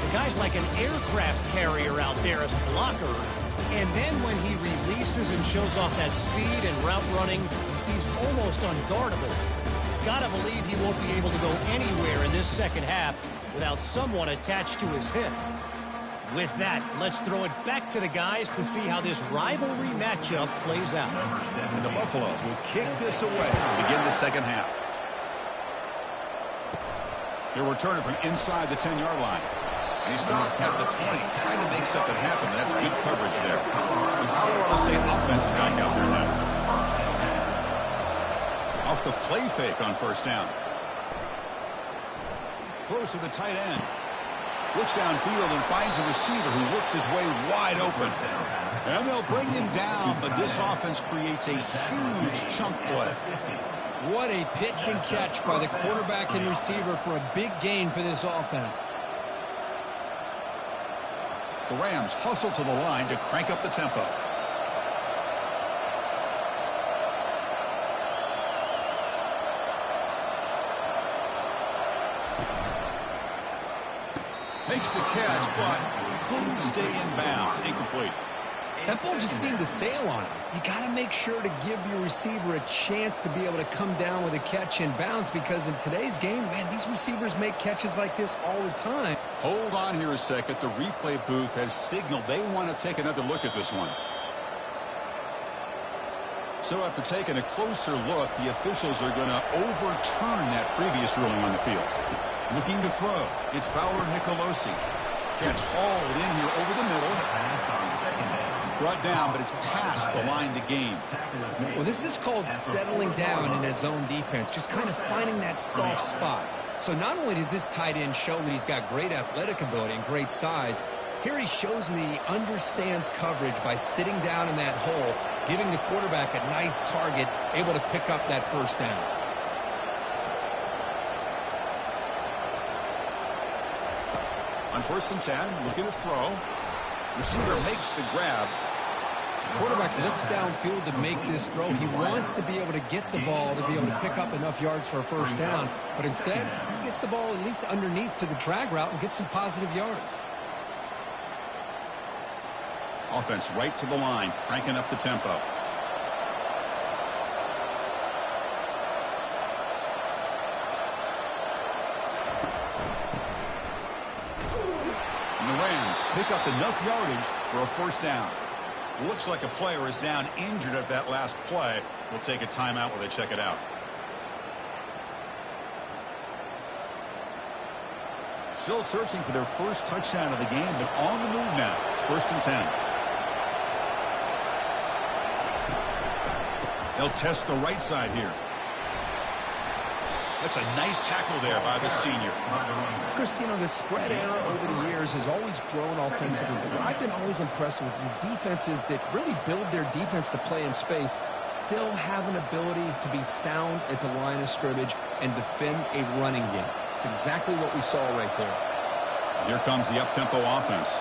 The guy's like an aircraft carrier out there as a blocker. And then when he releases and shows off that speed and route running, he's almost unguardable. Gotta believe he won't be able to go anywhere in this second half without someone attached to his hip. With that, let's throw it back to the guys to see how this rivalry matchup plays out. And the Buffaloes will kick this away to begin the second half. He'll return it from inside the 10-yard line. And he stopped at the 20, trying to make something happen. That's good coverage there. The Colorado State offense is back out there now. Off the play fake on first down. Throws to the tight end. Looks downfield and finds a receiver who worked his way wide open. And they'll bring him down, but this offense creates a huge chunk play. What a pitch and catch by the quarterback and receiver for a big gain for this offense. The Rams hustle to the line to crank up the tempo. Makes the catch, but couldn't stay in bounds. Incomplete. That ball just seemed to sail on him. You got to make sure to give your receiver a chance to be able to come down with a catch and bounce, because in today's game, man, these receivers make catches like this all the time. Hold on here a second. The replay booth has signaled they want to take another look at this one. So after taking a closer look, the officials are going to overturn that previous ruling on the field. Looking to throw. It's Bauer Nicolosi. Catch hauled in here over the middle. Brought down, but it's past the line to gain. Well, this is called settling down in his zone defense, just kind of finding that soft spot. So not only does this tight end show that he's got great athletic ability and great size, here he shows that he understands coverage by sitting down in that hole, giving the quarterback a nice target, able to pick up that first down. On 1st and 10, looking to throw. Receiver makes the grab. Quarterback looks downfield to make this throw. He wants to be able to get the ball to be able to pick up enough yards for a first down, but instead, he gets the ball at least underneath to the drag route and gets some positive yards. Offense right to the line, cranking up the tempo. And the Rams pick up enough yardage for a first down. Looks like a player is down injured at that last play. We'll take a timeout while they check it out. Still searching for their first touchdown of the game, but on the move now. It's 1st and 10. They'll test the right side here. That's a nice tackle there by the senior. Chris, you know, the spread era over the years has always grown offensively, but what I've been always impressed with defenses that really build their defense to play in space still have an ability to be sound at the line of scrimmage and defend a running game. It's exactly what we saw right there. Here comes the up-tempo offense.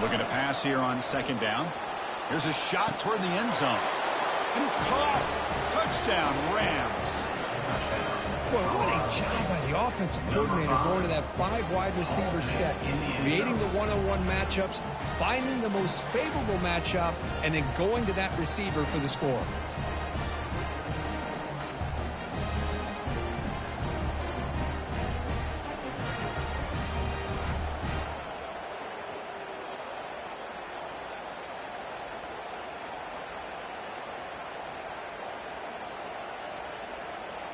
Looking to pass here on 2nd down. Here's a shot toward the end zone. And it's caught. Touchdown, Rams. Boy, what a job by the offensive coordinator going to that 5 wide receiver set, creating the one-on-one matchups, finding the most favorable matchup, and then going to that receiver for the score.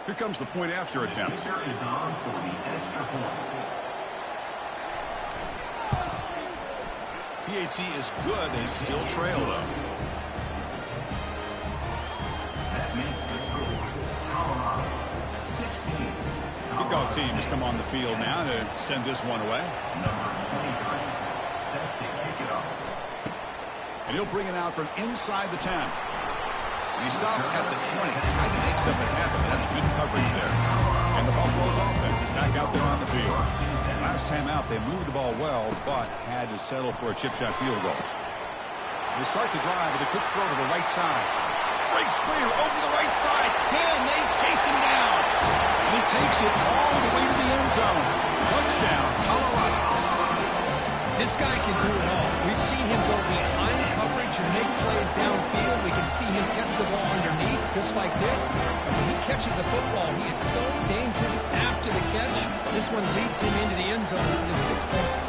Here comes the point after attempt. Kicker is on for the extra point. P.A.T. is good. They still trail, though. That makes the score Colorado 16. Kickoff teams come on the field now to send this one away. Number 23 set to kick it off. And he'll bring it out from inside the 10. And he stopped at the 20, trying to make something happen. That's good coverage there. And the Buffalo's offense is back out there on the field. Last time out, they moved the ball well, but had to settle for a chip shot field goal. They start the drive with a quick throw to the right side. Breaks clear over the right side. Can they chase him down? And he takes it all the way to the end zone. Touchdown, Colorado. This guy can do it all. We've seen him go behind coverage and make plays downfield. We can see him catch the ball underneath, just like this. And when he catches a football, he is so dangerous after the catch. This one leads him into the end zone for the 6 points.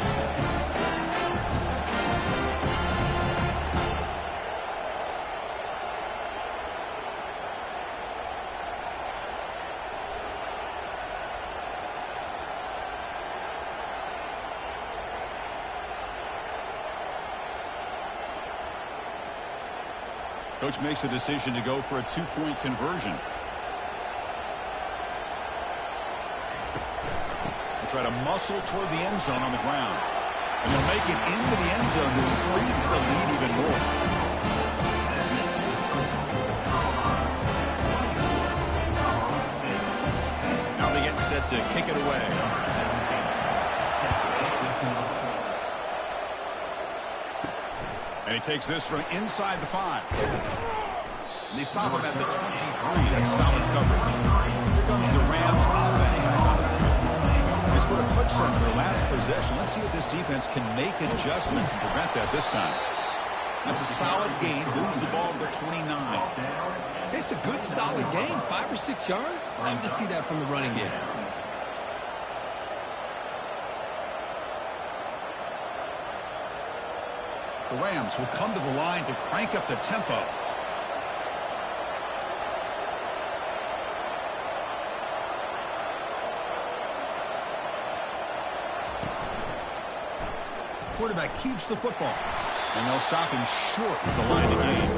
Coach makes a decision to go for a 2-point conversion. He'll try to muscle toward the end zone on the ground. And he'll make it into the end zone to increase the lead even more. Now they get set to kick it away. And he takes this from inside the 5. And they stop him at the 23. That's solid coverage. Here comes the Rams offense back on the field. They scored a touchdown in their last possession. Let's see if this defense can make adjustments and prevent that this time. That's a solid gain. Moves the ball to the 29. It's a good, solid game. 5 or 6 yards. Love to see that from the running game. The Rams will come to the line to crank up the tempo. quarterback keeps the football. And they'll stop him short of the line of game.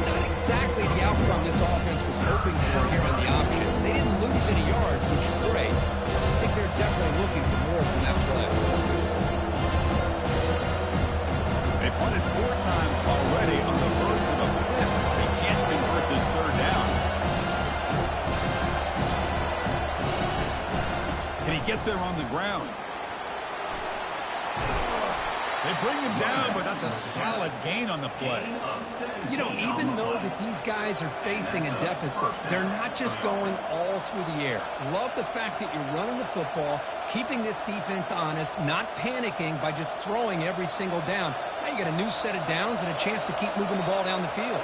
Not exactly the outcome this offense was hoping for here on the option. They didn't lose any yards, which is great. I think they're definitely looking for more from that play. They punted 4 times already on the verge of a flip. They can't convert this third down. Can he get there on the ground? They bring him down, but that's a solid gain on the play. You know, even though that these guys are facing a deficit, they're not just going all through the air. Love the fact that you're running the football, keeping this defense honest, not panicking by just throwing every single down. Now you got a new set of downs and a chance to keep moving the ball down the field.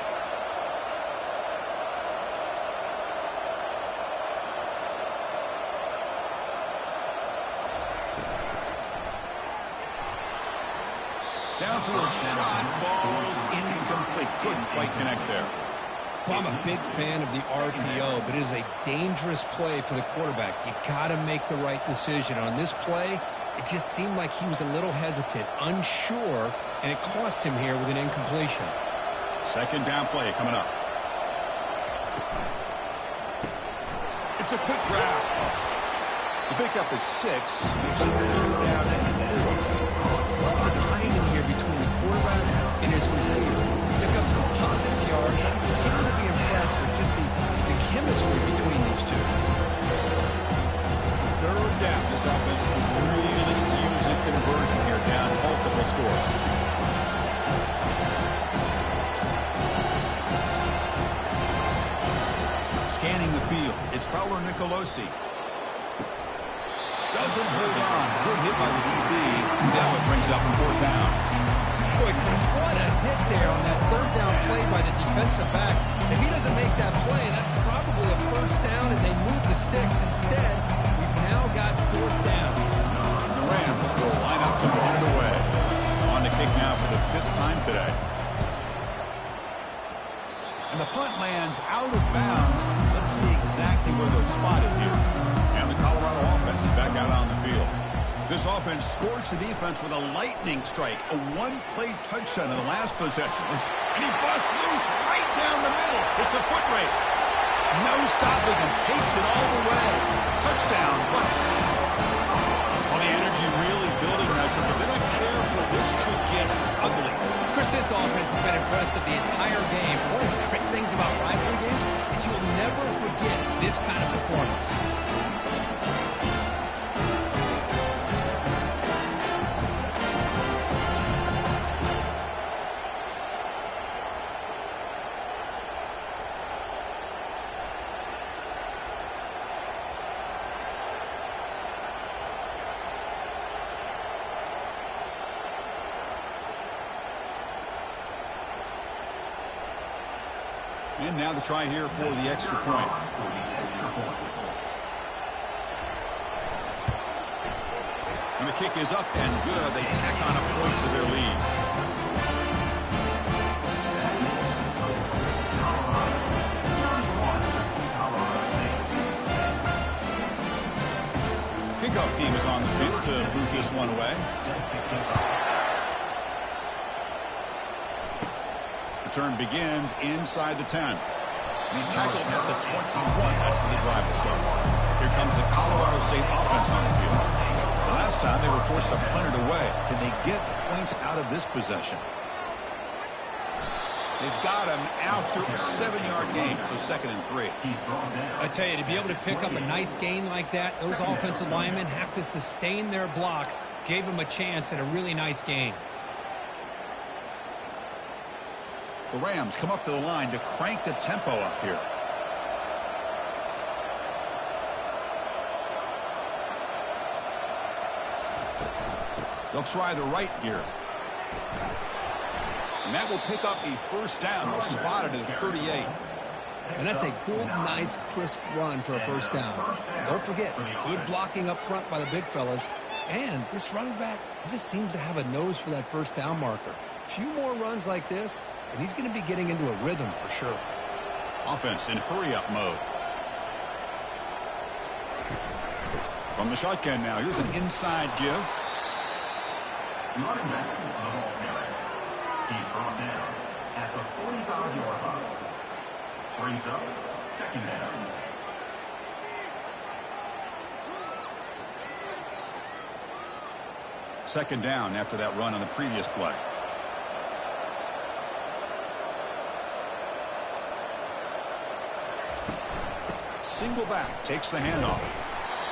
Downfield shot falls incomplete. Couldn't quite connect there. Well, I'm a big fan of the RPO, but it is a dangerous play for the quarterback. You got to make the right decision. On this play, it just seemed like he was a little hesitant, unsure, and it cost him here with an incompletion. Second down play coming up. It's a quick grab. The pickup is 6. Makes it third down and 4. Love the timing here between the quarterback and his receiver. Pick up some positive yards. I continue to be impressed with just the chemistry between these two. Third down. This offense could really use a conversion here, down multiple scores. Scanning the field. It's Fowler Nicolosi. Doesn't hold on. Good hit by the DB. Now it brings up 4th down. Boy, Chris, what a hit there on that third down play by the defensive back. If he doesn't make that play, that's probably a first down, and they move the sticks. Instead, we've now got 4th down. The Rams will line up to put it away. On to kick now for the 5th time today. And the punt lands out of bounds. Let's see exactly where they'll spot it here. And the Colorado offense is back out on the field. This offense scorched the defense with a lightning strike. A one-play touchdown in the last possession. And he busts loose right down the middle. It's a foot race. No stopping him. Takes it all the way. Touchdown, Bucks. Well, the energy really building right from the bit of careful. This could get ugly. Chris, this offense has been impressive the entire game. One of the great things about rivalry games is you'll never forget this kind of performance. And now the try here for the extra point. And the kick is up and good. They tack on a point to their lead. Kickoff team is on the field to boot this one away. Return begins inside the 10. And he's tackled at the 21. That's where the drive will start. Here comes the Colorado State offense on the field. The last time they were forced to punt it away. Can they get points out of this possession? They've got him after a 7-yard gain, so 2nd and 3. I tell you, to be able to pick up a nice gain like that, those offensive linemen have to sustain their blocks. Gave them a chance at a really nice gain. The Rams come up to the line to crank the tempo up here. They'll try the right here. And that will pick up a first down. They'll spot it at 38. And that's a good, nice, crisp run for a first down. Don't forget, good blocking up front by the big fellas. And this running back, he just seems to have a nose for that first down marker. A few more runs like this, and he's going to be getting into a rhythm for sure. Offense in hurry-up mode. From the shotgun now, here's an inside give. Running back, the ball carrier. He's brought down at the 45-yard line. Brings up second down. Second down after that run on the previous play. Single back, takes the handoff.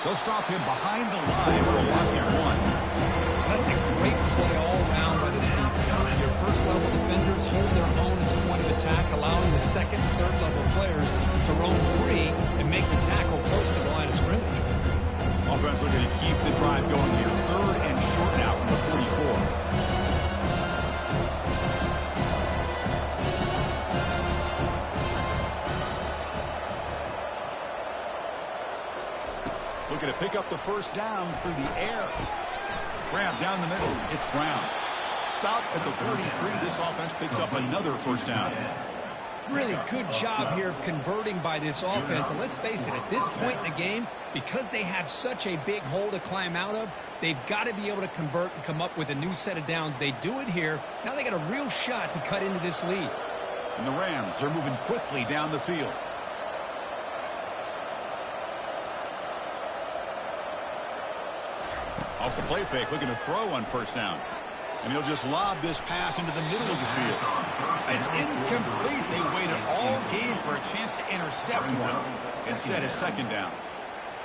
They'll stop him behind the line for a loss of 1. That's a great play all around by this defense. Your first-level defenders hold their own at the point of attack, allowing the second and third-level players to roam free and make the tackle close to the line of scrimmage. Offense looking to keep the drive going here. Third and short now from the 44. Looking to pick up the first down through the air. Grab down the middle. It's Brown. Stop at the 43. This offense picks up another first down. Really good job here of converting by this offense. And let's face it, at this point in the game, because they have such a big hole to climb out of, they've got to be able to convert and come up with a new set of downs. They do it here. Now they got a real shot to cut into this lead. And the Rams are moving quickly down the field. Off the play fake, looking to throw on first down. And he'll just lob this pass into the middle of the field. It's incomplete. They waited all game for a chance to intercept one. Instead, it's second down.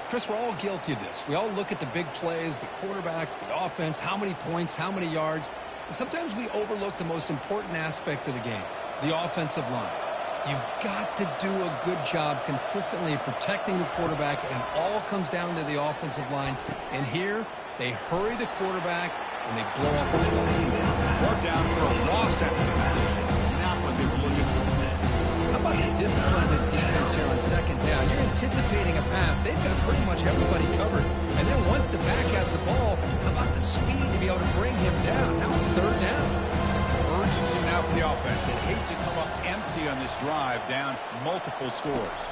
Chris, we're all guilty of this. We all look at the big plays, the quarterbacks, the offense, how many points, how many yards. And sometimes we overlook the most important aspect of the game, the offensive line. You've got to do a good job consistently protecting the quarterback, and it all comes down to the offensive line. And here, they hurry the quarterback, and they blow up the middle. Brought down for a loss after the completion. Not what they were looking for. How about the discipline of this defense here on second down? You're anticipating a pass. They've got pretty much everybody covered. And then once the back has the ball, how about the speed to be able to bring him down? Now it's third down. Urgency now for the offense. They'd hate to come up empty on this drive, down multiple scores.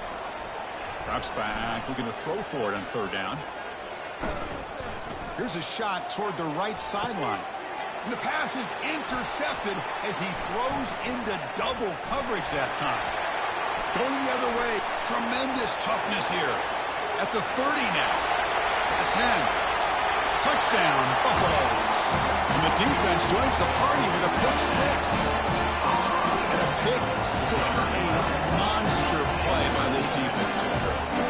Drops back, looking to throw for it on third down. Here's a shot toward the right sideline. And the pass is intercepted as he throws into double coverage that time. Going the other way, tremendous toughness here. At the 30 now. At 10. Touchdown, Buffaloes. And the defense joins the party with a pick six. And a pick six, a monster play by this defense here.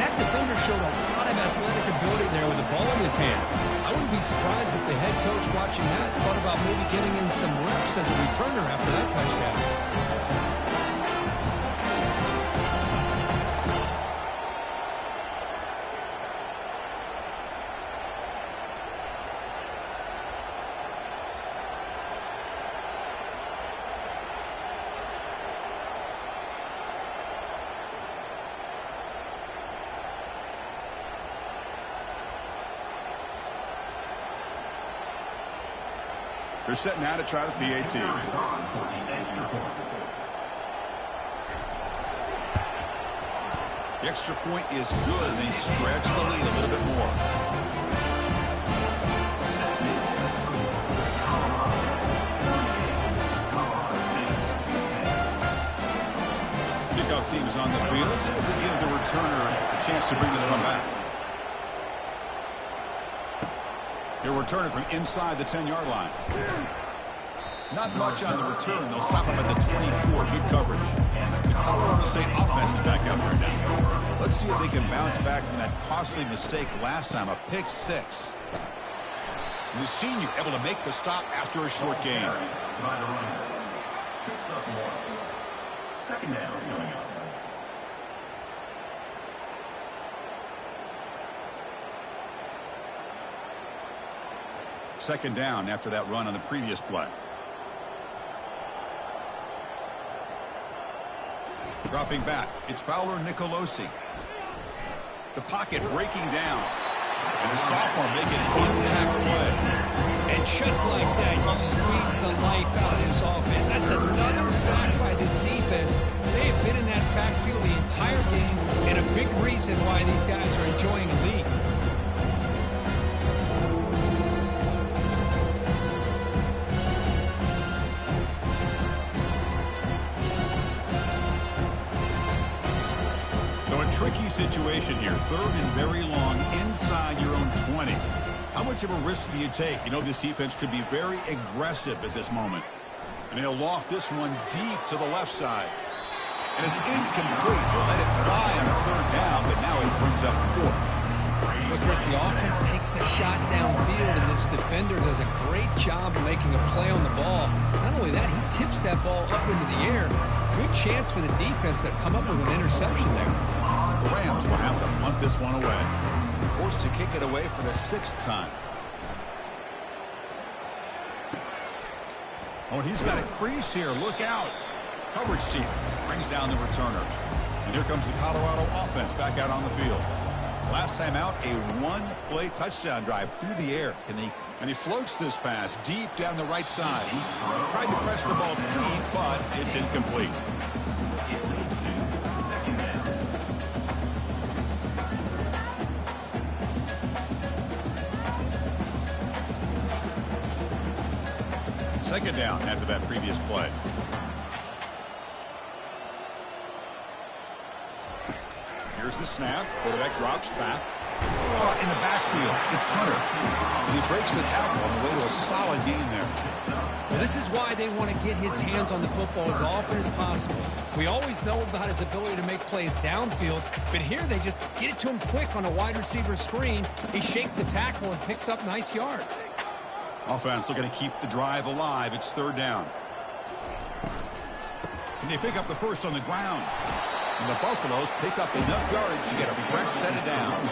That defender showed a lot of athletic ability there with the ball in his hands. I wouldn't be surprised if the head coach watching that thought about maybe getting in some reps as a returner after that touchdown. They're setting out to try the Pt.2. The extra point is good, and they stretch the lead a little bit more. Kickoff team is on the field. Let's see if we give the returner a chance to bring this one back. He'll return it from inside the 10-yard line. Not much on the return. They'll stop him at the 24. Good coverage. The Colorado State offense is back out there now. Let's see if they can bounce back from that costly mistake last time, a pick six. Musinho able to make the stop after a short gain. Second down coming up. Second down after that run on the previous play. Dropping back, it's Fowler Nicolosi. The pocket breaking down. And the sophomore making an impact play. And just like that, you squeeze the life out of this offense. That's another sack by this defense. They have been in that backfield the entire game, and a big reason why these guys are enjoying the lead. tricky situation here. 3rd and very long inside your own 20. How much of a risk do you take? You know, this defense could be very aggressive at this moment. And he'll loft this one deep to the left side. And it's incomplete. He'll let it fly on 3rd down, but now he brings up 4th. Well, Chris, the offense takes a shot downfield, and this defender does a great job of making a play on the ball. Not only that, he tips that ball up into the air. Good chance for the defense to come up with an interception there. The Rams will have to punt this one away. Forced to kick it away for the 6th time. Oh, and he's got a crease here. Look out. Coverage team brings down the returner. And here comes the Colorado offense back out on the field. Last time out, a 1-play touchdown drive through the air. And he floats this pass deep down the right side. Tried to press the ball deep, but it's incomplete. Second down after that previous play. Here's the snap. Quarterback drops back. Caught in the backfield. It's Hunter. And he breaks the tackle on the way to a solid gain there. Well, this is why they want to get his hands on the football as often as possible. We always know about his ability to make plays downfield, but here they just get it to him quick on a wide receiver screen. He shakes the tackle and picks up nice yards. Offense looking to keep the drive alive. It's 3rd down. And they pick up the first on the ground. And the Buffaloes pick up enough yardage to get a fresh set of downs.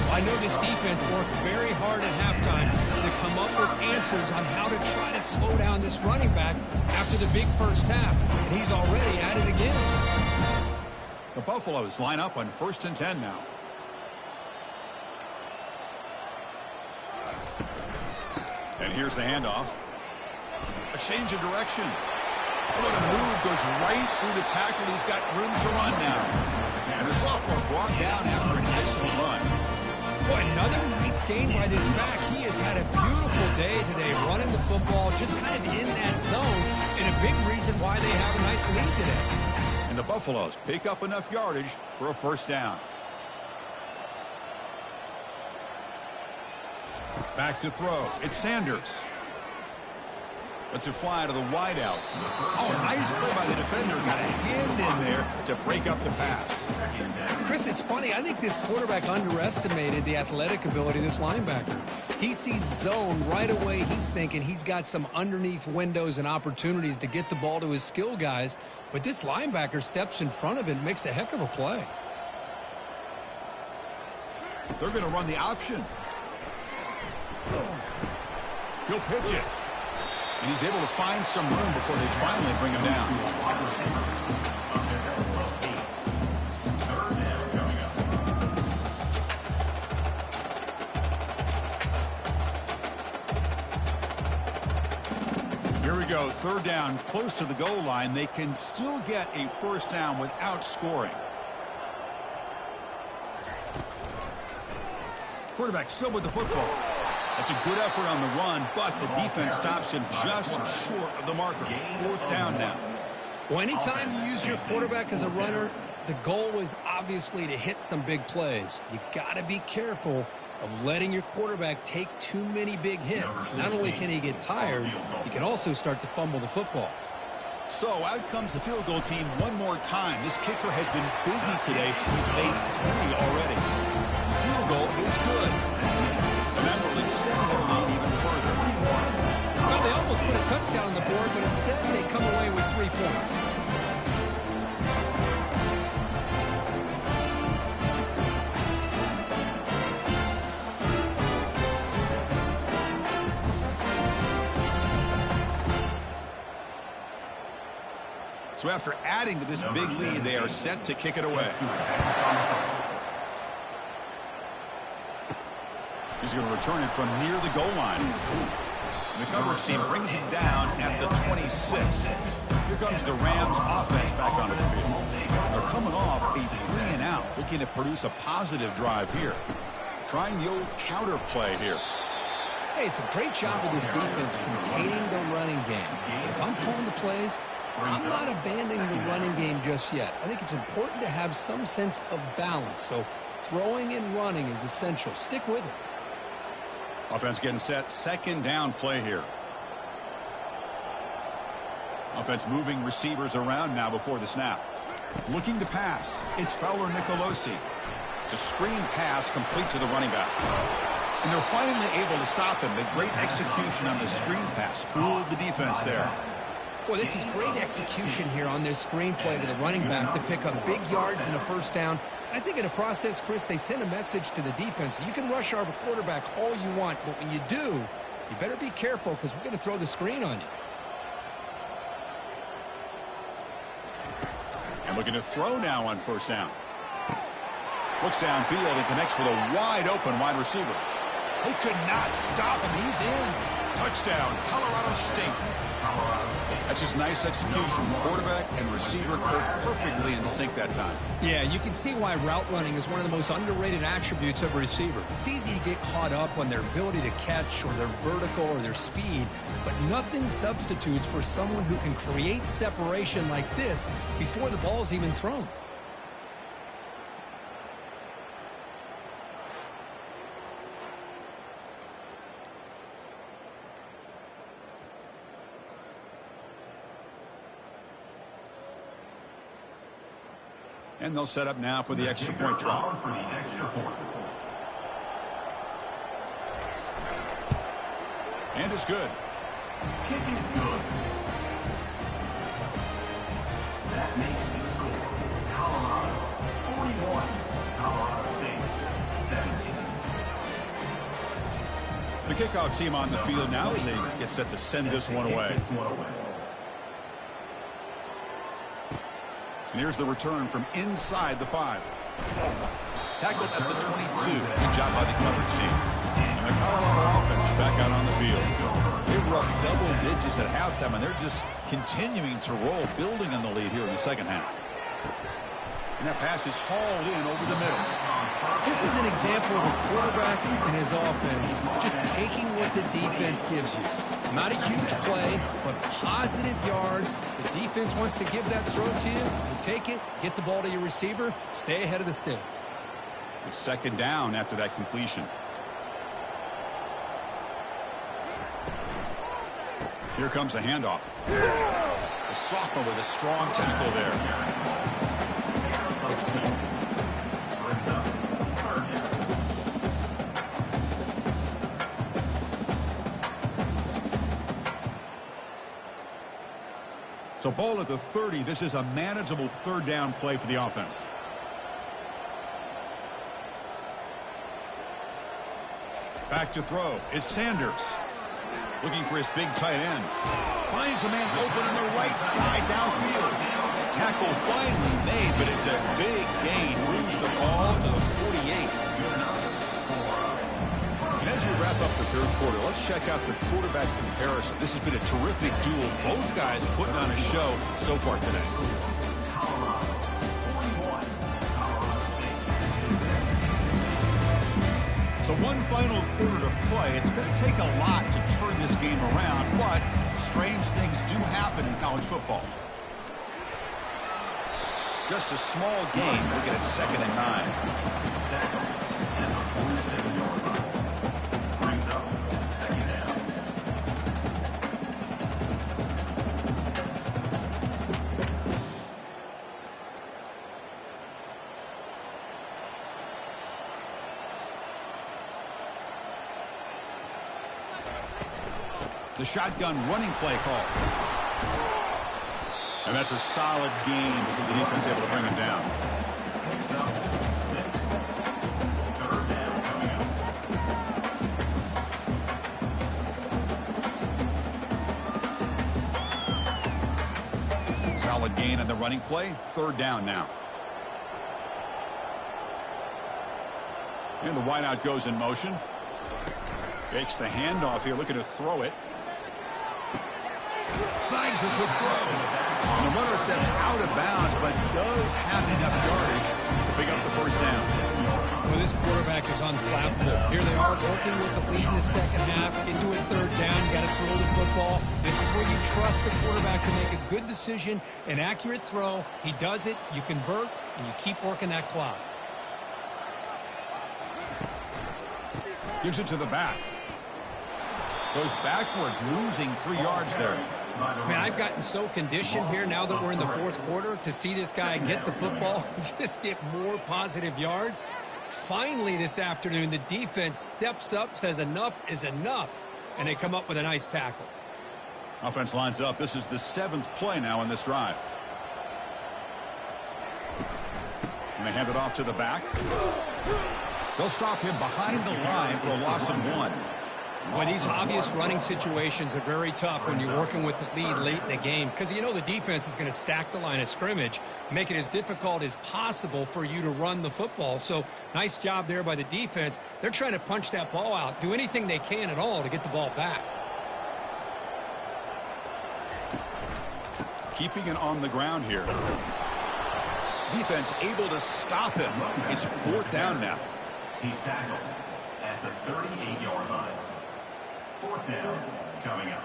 Well, I know this defense worked very hard at halftime to come up with answers on how to try to slow down this running back after the big first half. And he's already at it again. The Buffaloes line up on 1st and 10 now. And here's the handoff. A change of direction. What a move, goes right through the tackle. He's got room to run now. And the sophomore brought down after an excellent run. Boy, another nice game by this back. He has had a beautiful day today running the football, just kind of in that zone, and a big reason why they have a nice lead today. And the Buffaloes pick up enough yardage for a 1st down. Back to throw. It's Sanders. Lets it fly to the wideout. Oh, nice play by the defender. Got a hand in there to break up the pass. Chris, it's funny. I think this quarterback underestimated the athletic ability of this linebacker. He sees zone right away. He's thinking he's got some underneath windows and opportunities to get the ball to his skill guys. But this linebacker steps in front of it and makes a heck of a play. They're going to run the option. He'll pitch it. And he's able to find some room before they finally bring him down. Here we go, 3rd down, close to the goal line. They can still get a 1st down without scoring. Quarterback still with the football. That's a good effort on the run, but the defense stops him just short of the marker. 4th down now. Well, anytime you use your quarterback as a runner, the goal is obviously to hit some big plays. You got to be careful of letting your quarterback take too many big hits. Not only can he get tired, he can also start to fumble the football. So out comes the field goal team one more time. This kicker has been busy today. He's made 3 already. The field goal is good. Remember, they extend their lead even further. Well, they almost put a touchdown on the board, but instead they come away with 3 points. So after adding to this big lead, they are set to kick it away. He's going to return it from near the goal line. And the coverage team brings him down at the 26. Here comes the Rams offense back onto the field. They're coming off a 3-and-out, looking to produce a positive drive here. Trying the old counter play here. Hey, it's a great job of this defense containing the running game. But if I'm calling the plays, I'm not abandoning the running game just yet. I think it's important to have some sense of balance. So throwing and running is essential. Stick with it. Offense getting set. Second down play here. Offense moving receivers around now before the snap. Looking to pass. It's Fowler Nicolosi. It's a screen pass complete to the running back. And they're finally able to stop him. The great execution on the screen pass fooled the defense there. Well, this is great execution here on this screen play to the running back to pick up big yards and a first down. I think in the process, Chris, they send a message to the defense. You can rush our quarterback all you want, but when you do, you better be careful because we're going to throw the screen on you. And looking to throw now on first down. Looks downfield and connects with a wide-open wide receiver. They could not stop him. He's in. Touchdown, Colorado State. That's just nice execution. Quarterback and receiver perfectly in sync that time. Yeah, you can see why route running is one of the most underrated attributes of a receiver. It's easy to get caught up on their ability to catch or their vertical or their speed, but nothing substitutes for someone who can create separation like this before the ball's even thrown. And they'll set up now for the extra point try. And it's good. Kick is good. That makes the score Colorado 41, Colorado State 17. The kickoff team on the field now as they get set to send this one away. And here's the return from inside the 5. Tackled at the 22. Good job by the coverage team. And the Colorado offense is back out on the field. They were up double digits at halftime, and they're just continuing to roll, building on the lead here in the second half. And that pass is hauled in over the middle. This is an example of a quarterback and his offense just taking what the defense gives you. Not a huge play, but positive yards. The defense wants to give that throw to you. You take it, get the ball to your receiver, stay ahead of the sticks. It's second down after that completion. Here comes a handoff. The sophomore with a strong tackle there. So ball at the 30. This is a manageable third down play for the offense. Back to throw. It's Sanders. Looking for his big tight end. Finds a man open on the right side downfield. Tackle finally made, but it's a big gain. Moves the ball to the 48. And as we wrap up the third quarter, let's check out the quarterback comparison. This has been a terrific duel. Both guys putting on a show so far today. So one final quarter to play. It's going to take a lot to turn this game around, but strange things do happen in college football. Just a small game. Looking at 2nd and 9. The shotgun running play call. And that's a solid gain before the defense able to bring him down. Solid gain on the running play. Third down now. And the wideout goes in motion. Fakes the handoff here, looking to throw it. Snags a good throw. And the runner steps out of bounds, but does have enough yardage to pick up the first down. Well, this quarterback is unflappable. Here they are working with the lead in the second half. Into a third down, you got to throw the football. This is where you trust the quarterback to make a good decision, an accurate throw. He does it, you convert, and you keep working that clock. Gives it to the back. Goes backwards, losing 3 yards there. Man, I've gotten so conditioned here now that we're in the fourth quarter to see this guy get the football and just get more positive yards. Finally this afternoon, the defense steps up, says enough is enough, and they come up with a nice tackle. Offense lines up. This is the 7th play now in this drive. And they hand it off to the back. They'll stop him behind the line for a loss of 1. Well, these obvious running situations are very tough when you're working with the lead late in the game because you know the defense is going to stack the line of scrimmage, make it as difficult as possible for you to run the football. So nice job there by the defense. They're trying to punch that ball out, do anything they can at all to get the ball back. Keeping it on the ground here. Defense able to stop him. It's 4th down now. He's tackled at the 38-yard line. 4th down coming up.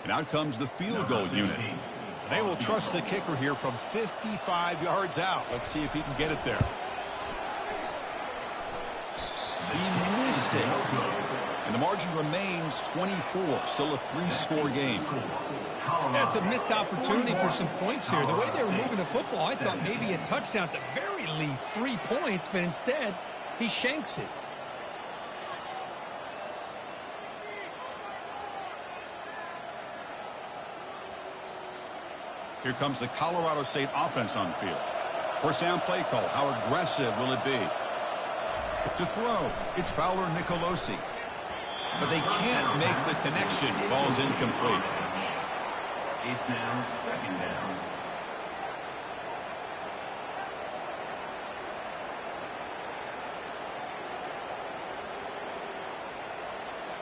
And out comes the field goal unit. They will trust the kicker here from 55 yards out. Let's see if he can get it there. He missed it. And the margin remains 24. Still a 3-score game. That's a missed opportunity for some points here. The way they were moving the football, I thought maybe a touchdown at the very least, 3 points, but instead he shanks it. Here comes the Colorado State offense on the field. First down play call. How aggressive will it be? To throw, it's Fowler Nicolosi. But they can't make the connection. Ball's incomplete. It's now 2nd down.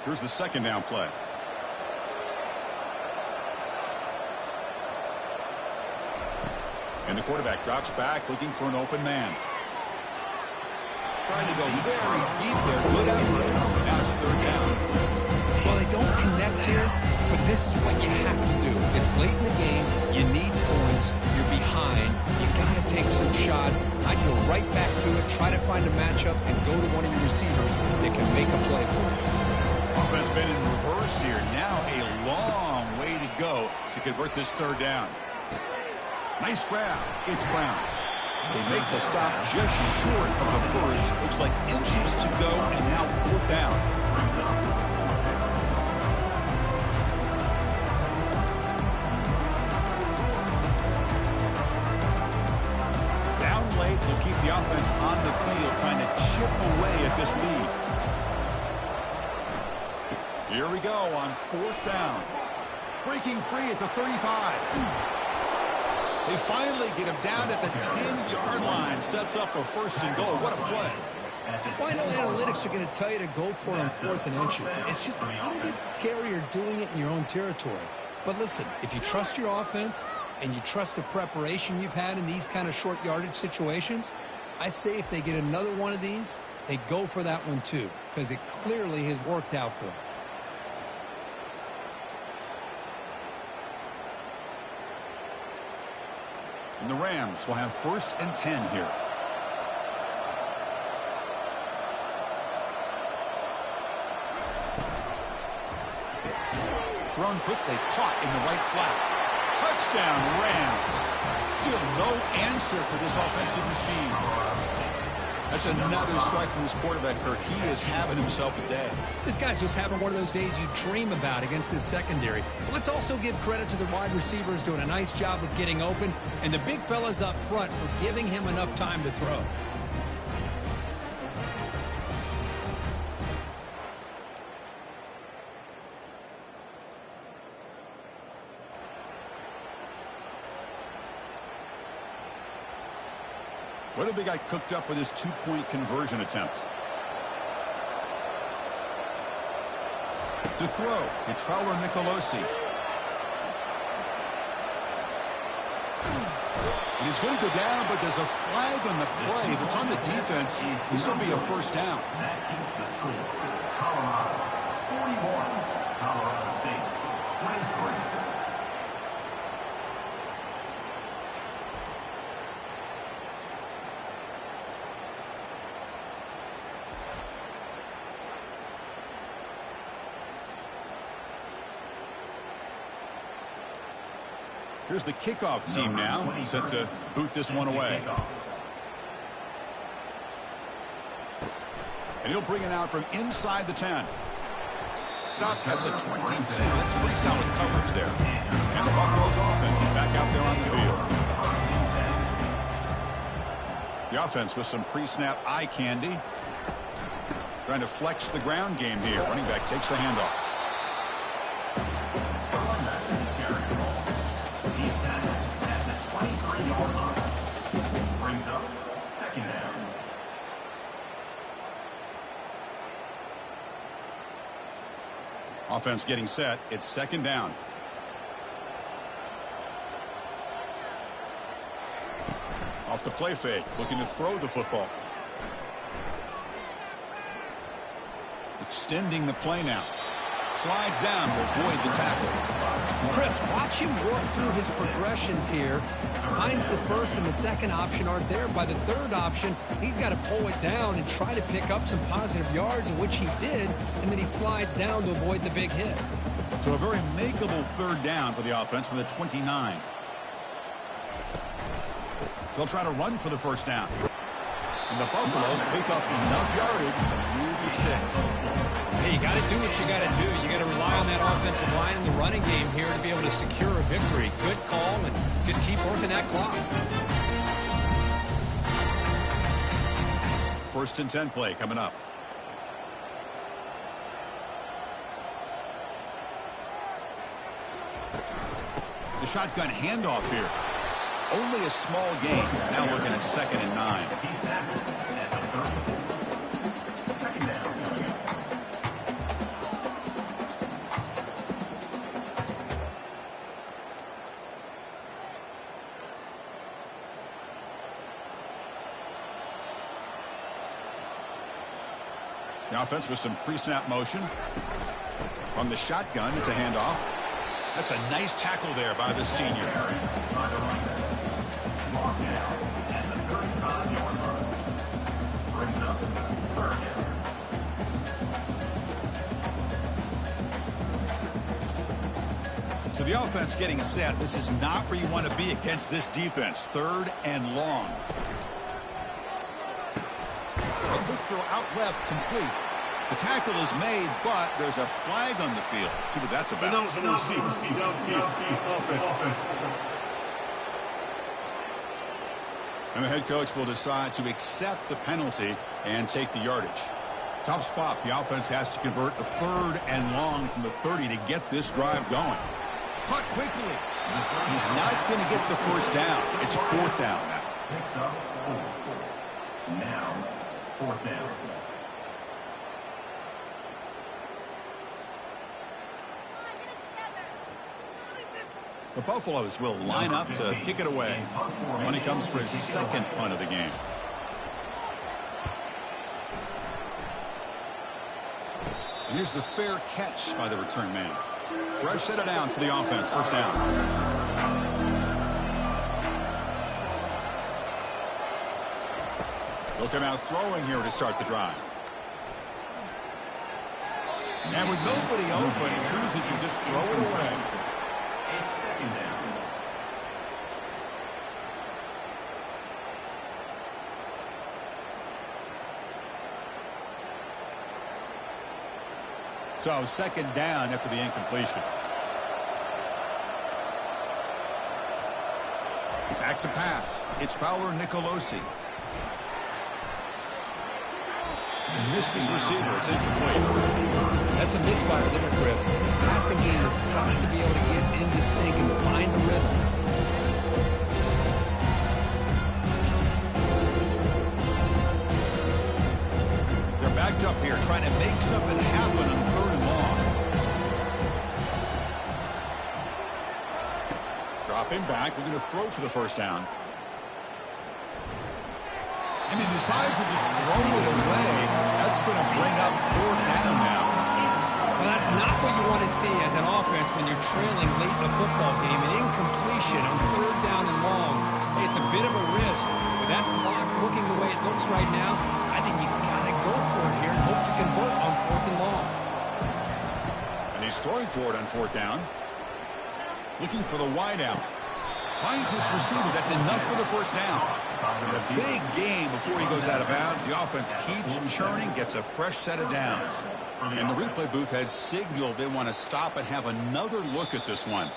Here's the 2nd down play. And the quarterback drops back looking for an open man. Trying to go very deep there. Good effort. Now it's 3rd down. Well, they don't connect here, but this is what you have to do. It's late in the game. You need points. You're behind. You got to take some shots. I'd go right back to it, try to find a matchup, and go to one of your receivers that can make a play for you. Offense been in reverse here. Now a long way to go to convert this 3rd down. Nice grab. It's Brown. They make the stop just short of the first. Looks like inches to go, and now 4th down. Down late, they'll keep the offense on the field, trying to chip away at this lead. Here we go on 4th down. Breaking free at the 35. They finally get him down at the 10-yard line. Sets up a 1st and goal. What a play. Well, I know analytics are going to tell you to go for it on 4th and inches. It's just a little bit scarier doing it in your own territory. But listen, if you trust your offense and you trust the preparation you've had in these kind of short yardage situations, I say if they get another one of these, they go for that one too, because it clearly has worked out for them. And the Rams will have 1st and 10 here. Thrown quickly, caught in the right flat. Touchdown, Rams. Still no answer for this offensive machine. That's another strike from this quarterback, Kirk. He is having himself a day. This guy's just having one of those days you dream about against this secondary. But let's also give credit to the wide receivers doing a nice job of getting open, and the big fellas up front for giving him enough time to throw. What have they got cooked up for this 2-point conversion attempt? To throw, it's Fowler Nicolosi. And he's going to go down, but there's a flag on the play. If it's on the defense, this will be a first down. That keeps the score. Colorado 41, Colorado State 23. Here's the kickoff team now, set to boot this one away. And he'll bring it out from inside the 10. Stop at the 22. That's pretty solid coverage there. And the Buffalo's offense is back out there on the field. The offense with some pre-snap eye candy. Trying to flex the ground game here. Running back takes the handoff. Offense getting set. It's second down. Off the play fake, looking to throw the football. Extending the play now. Slides down to avoid the tackle. Chris, watch him work through his progressions here. Finds the first and the second option aren't there. By the third option, he's got to pull it down and try to pick up some positive yards, which he did, and then he slides down to avoid the big hit. So a very makeable third down for the offense with a 29. They'll try to run for the first down. And the Buffaloes pick up enough yardage to move the sticks. Hey, you got to do what you got to do. You got to rely on that offensive line in the running game here to be able to secure a victory. Good call, and just keep working that clock. First and 10 play coming up. The shotgun handoff here. Only a small gain. Now looking at 2nd and 9. The offense with some pre-snap motion. From the shotgun, it's a handoff. That's a nice tackle there by the senior. So the offense getting set. This is not where you want to be against this defense. 3rd and long. A quick throw out left, complete. The tackle is made, but there's a flag on the field. See what that's about. And the head coach will decide to accept the penalty and take the yardage. Top spot. The offense has to convert the 3rd and long from the 30 to get this drive going. Caught quickly. He's not going to get the first down. It's 4th down now. Picks up 4. Now 4th down. The Buffaloes will line up to kick it away when he comes for his 2nd punt of the game. And here's the fair catch by the return man. Fresh set of downs for the offense. First down. They'll come out throwing here to start the drive. And with nobody open, he chooses to just throw it away. It's 2nd down. So 2nd down after the incompletion. Back to pass. It's Fowler Nicolosi. Missed his receiver. It's incomplete. That's a misfire there, Chris. This passing game has got to be able to get into sync and find a rhythm. They're backed up here trying to make something happen on 3rd and long. Drop him back. We're going to throw for the first down. And he decides to just throw it away. That's going to bring up 4th down now. Well, that's not what you want to see as an offense when you're trailing late in a football game. An incompletion on 3rd down and long. It's a bit of a risk. With that clock looking the way it looks right now, I think you got to go for it here and hope to convert on 4th and long. And he's throwing for it on 4th down. Looking for the wide out. Finds his receiver. That's enough for the 1st down. In a big game before he goes out of bounds. The offense keeps churning, gets a fresh set of downs. And the replay booth has signaled they want to stop and have another look at this one.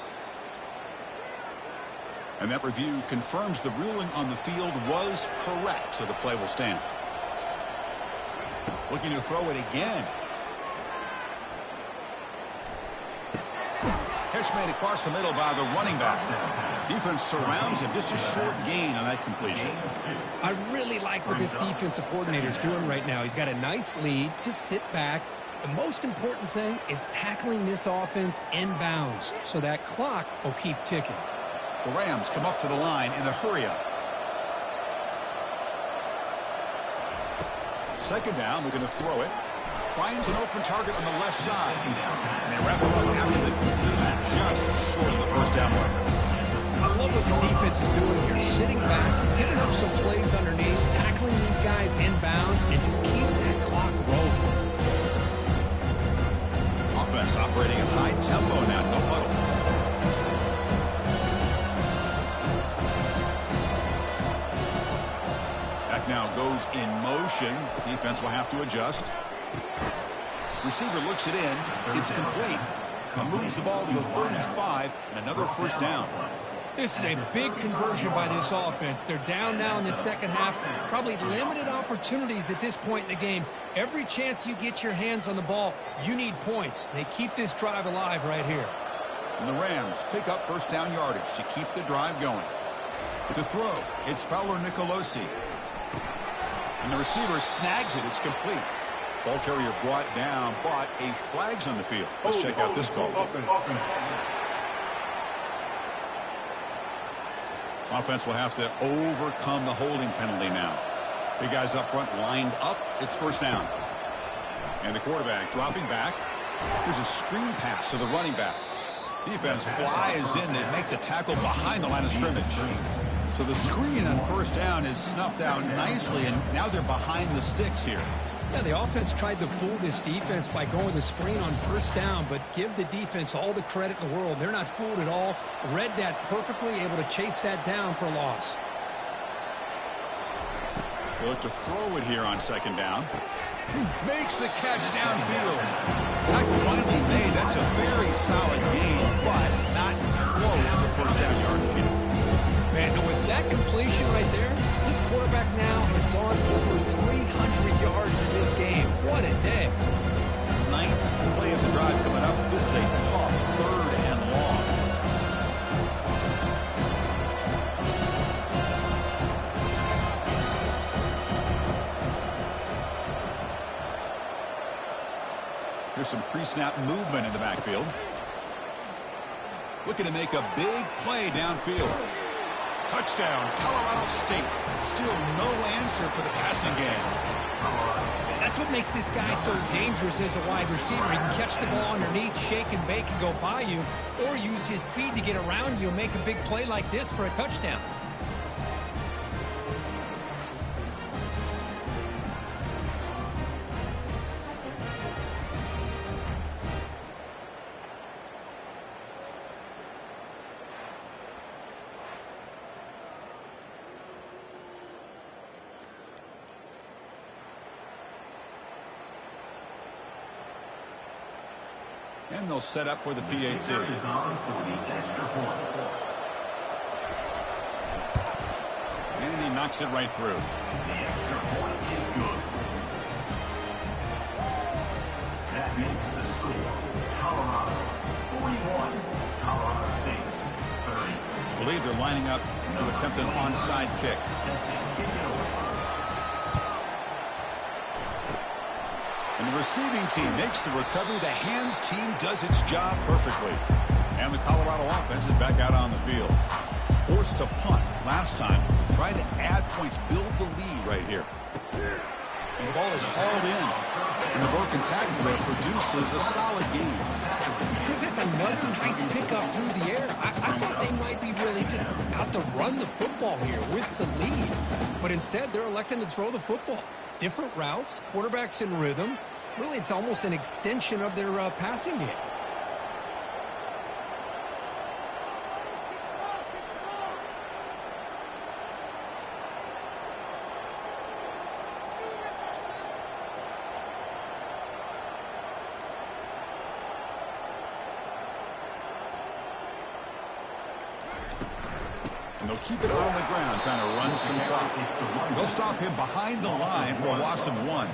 And that review confirms the ruling on the field was correct, so the play will stand. Looking to throw it again. Catch made across the middle by the running back. Defense surrounds him. Just a short gain on that completion. I really like what this defensive coordinator is doing right now. He's got a nice lead. Just sit back. The most important thing is tackling this offense inbounds so that clock will keep ticking. The Rams come up to the line in a hurry-up. 2nd down, we're going to throw it. Finds an open target on the left side. And they wrap it up after the completion, just short of the 1st down mark. I love what the defense is doing here. Sitting back, giving up some plays underneath, tackling these guys inbounds, and just keep that clock rolling. Offense operating at high tempo now. No huddle. Back now goes in motion. Defense will have to adjust. Receiver looks it in. It's complete. And moves the ball to the 35 and another 1st down. This is a big conversion by this offense. They're down now in the 2nd half. Probably limited opportunities at this point in the game. Every chance you get your hands on the ball, you need points. They keep this drive alive right here. And the Rams pick up 1st down yardage to keep the drive going. To throw, it's Fowler Nicolosi. And the receiver snags it. It's complete. Ball carrier brought down, but a flag's on the field. Let's check out this call. Offense will have to overcome the holding penalty now. Big guys up front lined up. It's 1st down. And the quarterback dropping back. Here's a screen pass to the running back. Defense flies in to make the tackle behind the line of scrimmage. So the screen on 1st down is snuffed out nicely, and now they're behind the sticks here. Yeah, the offense tried to fool this defense by going the screen on 1st down, but give the defense all the credit in the world. They're not fooled at all. Read that perfectly, able to chase that down for a loss. They look to throw it here on 2nd down. Makes the catch downfield. Tackle finally made. That's a very solid gain, but not close to 1st down yardage. Man, and with that completion right there, this quarterback now has gone over 300 yards in this game. What a day. 9th play of the drive coming up. This is a tough 3rd and long. Here's some pre-snap movement in the backfield. Looking to make a big play downfield. Touchdown, Colorado State. Still no answer for the passing game. That's what makes this guy so dangerous as a wide receiver. He can catch the ball underneath, shake and bake and go by you, or use his speed to get around you and make a big play like this for a touchdown. And they'll set up for the Pt.2. And he knocks it right through. The extra point is good. That makes the score Colorado 41, Colorado State 30. I believe they're lining up to attempt an onside kick. And the receiving team makes the recovery. The hands team does its job perfectly. And the Colorado offense is back out on the field. 4th forced to punt last time. Trying to add points, build the lead right here. And the ball is hauled in. And the broken tackle there produces a solid gain. Chris, it's another nice pickup through the air. I thought they might be really just out to run the football here with the lead. But instead, they're electing to throw the football. Different routes, quarterbacks in rhythm. Really, it's almost an extension of their passing game. And they'll keep it on the ground, trying to run some clock. They'll stop him behind the line for a loss of 1.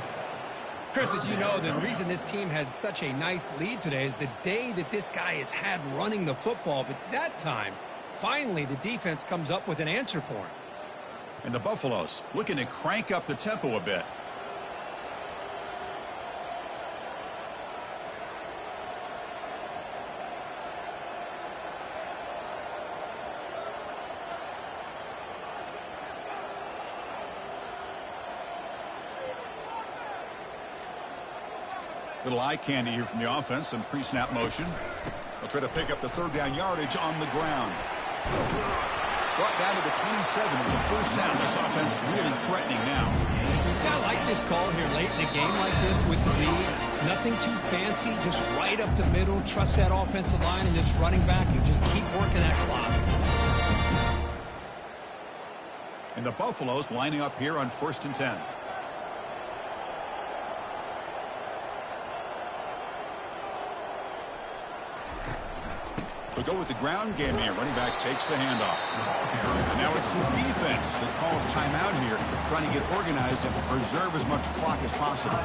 Chris, as you know, the reason this team has such a nice lead today is the day that this guy has had running the football. But that time, finally, the defense comes up with an answer for him. And the Buffaloes looking to crank up the tempo a bit. Little eye candy here from the offense and pre-snap motion. They'll try to pick up the third down yardage on the ground. Brought down to the 27. It's a first down. This offense really threatening now. Yeah, I like this call here late in a game like this with the lead. Nothing too fancy, just right up the middle. Trust that offensive line and this running back and just keep working that clock. And the Buffaloes lining up here on 1st and 10. They'll go with the ground game here. Running back takes the handoff. And now it's the defense that calls timeout here, trying to get organized and preserve as much clock as possible.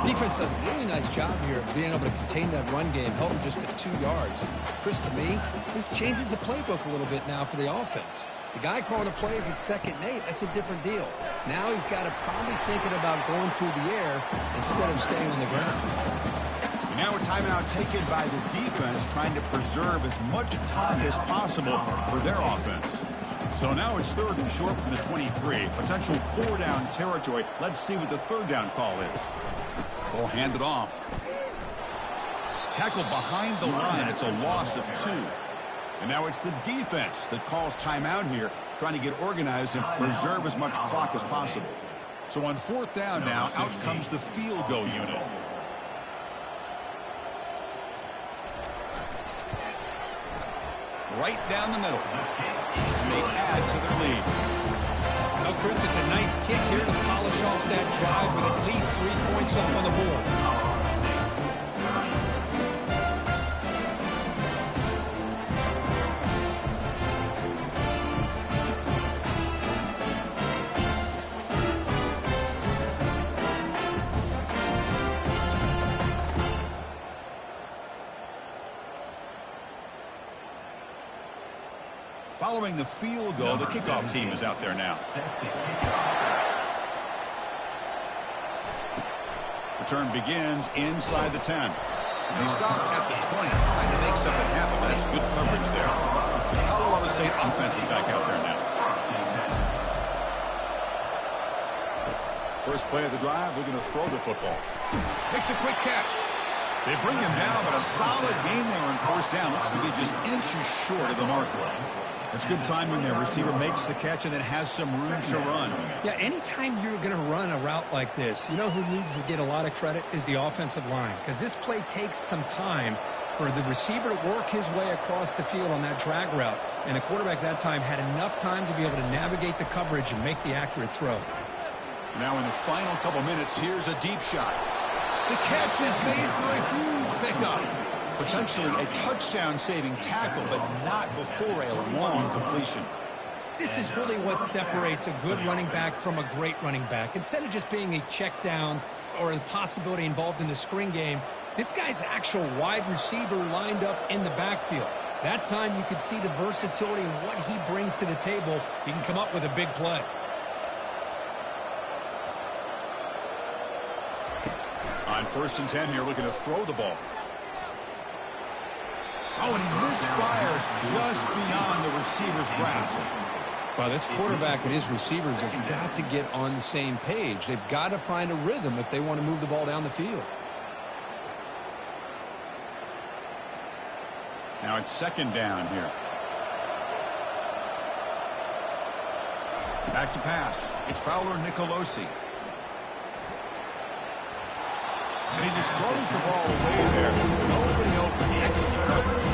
Defense does a really nice job here of being able to contain that run game, held them just at 2 yards. Chris, to me, this changes the playbook a little bit now for the offense. The guy calling the plays at 2nd and 8, that's a different deal. Now he's got to probably thinking about going through the air instead of staying on the ground. Now a timeout taken by the defense, trying to preserve as much clock as possible for their offense. So now it's 3rd and short from the 23. Potential 4-down territory. Let's see what the 3rd down call is. Ball handed off. Tackled behind the line. It's a loss of 2. And now it's the defense that calls timeout here, trying to get organized and preserve as much clock as possible. So on 4th down now, out comes the field goal unit. Right down the middle. And they add to their lead. Well, Chris, it's a nice kick here to polish off that drive with at least 3 points up on the board. Following the field goal, the kickoff team is out there now. Return begins inside the 10. They stop at the 20, trying to make something happen. That's good coverage there. Colorado State offense is back out there now. First play of the drive, they're going to throw the football. Makes a quick catch. They bring him down, but a solid gain there on 1st down. Looks to be just inches short of the marker. It's good timing there. Receiver makes the catch and then has some room to run. Yeah, anytime you're going to run a route like this, you know who needs to get a lot of credit is the offensive line. Because this play takes some time for the receiver to work his way across the field on that drag route. And the quarterback that time had enough time to be able to navigate the coverage and make the accurate throw. Now in the final couple minutes, here's a deep shot. The catch is made for a huge pickup. Potentially a touchdown-saving tackle, but not before a long completion. This is really what separates a good running back from a great running back. Instead of just being a check down or a possibility involved in the screen game, this guy's actual wide receiver lined up in the backfield. That time you could see the versatility and what he brings to the table. He can come up with a big play. On 1st and 10 here, looking to throw the ball. Oh, and he misfires just beyond the receiver's grasp. Well, this quarterback and his receivers have got to get on the same page. They've got to find a rhythm if they want to move the ball down the field. Now it's second down here. Back to pass. It's Fowler Nicolosi. And he just throws the ball away there. Nobody open. Excellent coverage.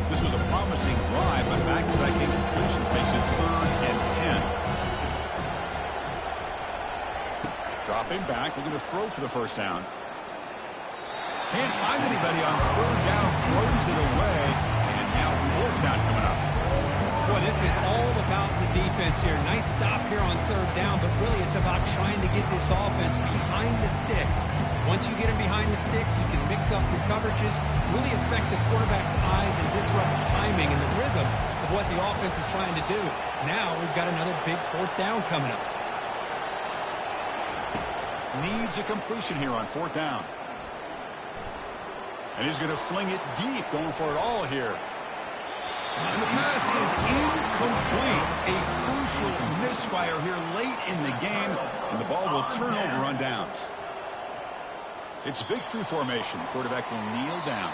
This was a promising drive, but back-to-back incompletions makes it 3rd and 10. Dropping back, looking to throw for the first down. Can't find anybody on 3rd down, throws it away, and now 4th down coming up. Boy, this is all about the defense here. Nice stop here on 3rd down, but really it's about trying to get this offense behind the sticks. Once you get them behind the sticks, you can mix up your coverages, really affect the quarterback's eyes and disrupt the timing and the rhythm of what the offense is trying to do. Now we've got another big 4th down coming up. Needs a completion here on 4th down. And he's going to fling it deep, going for it all here. And the pass is incomplete. A crucial misfire here late in the game, and the ball will turn over on downs. It's victory formation. The quarterback will kneel down.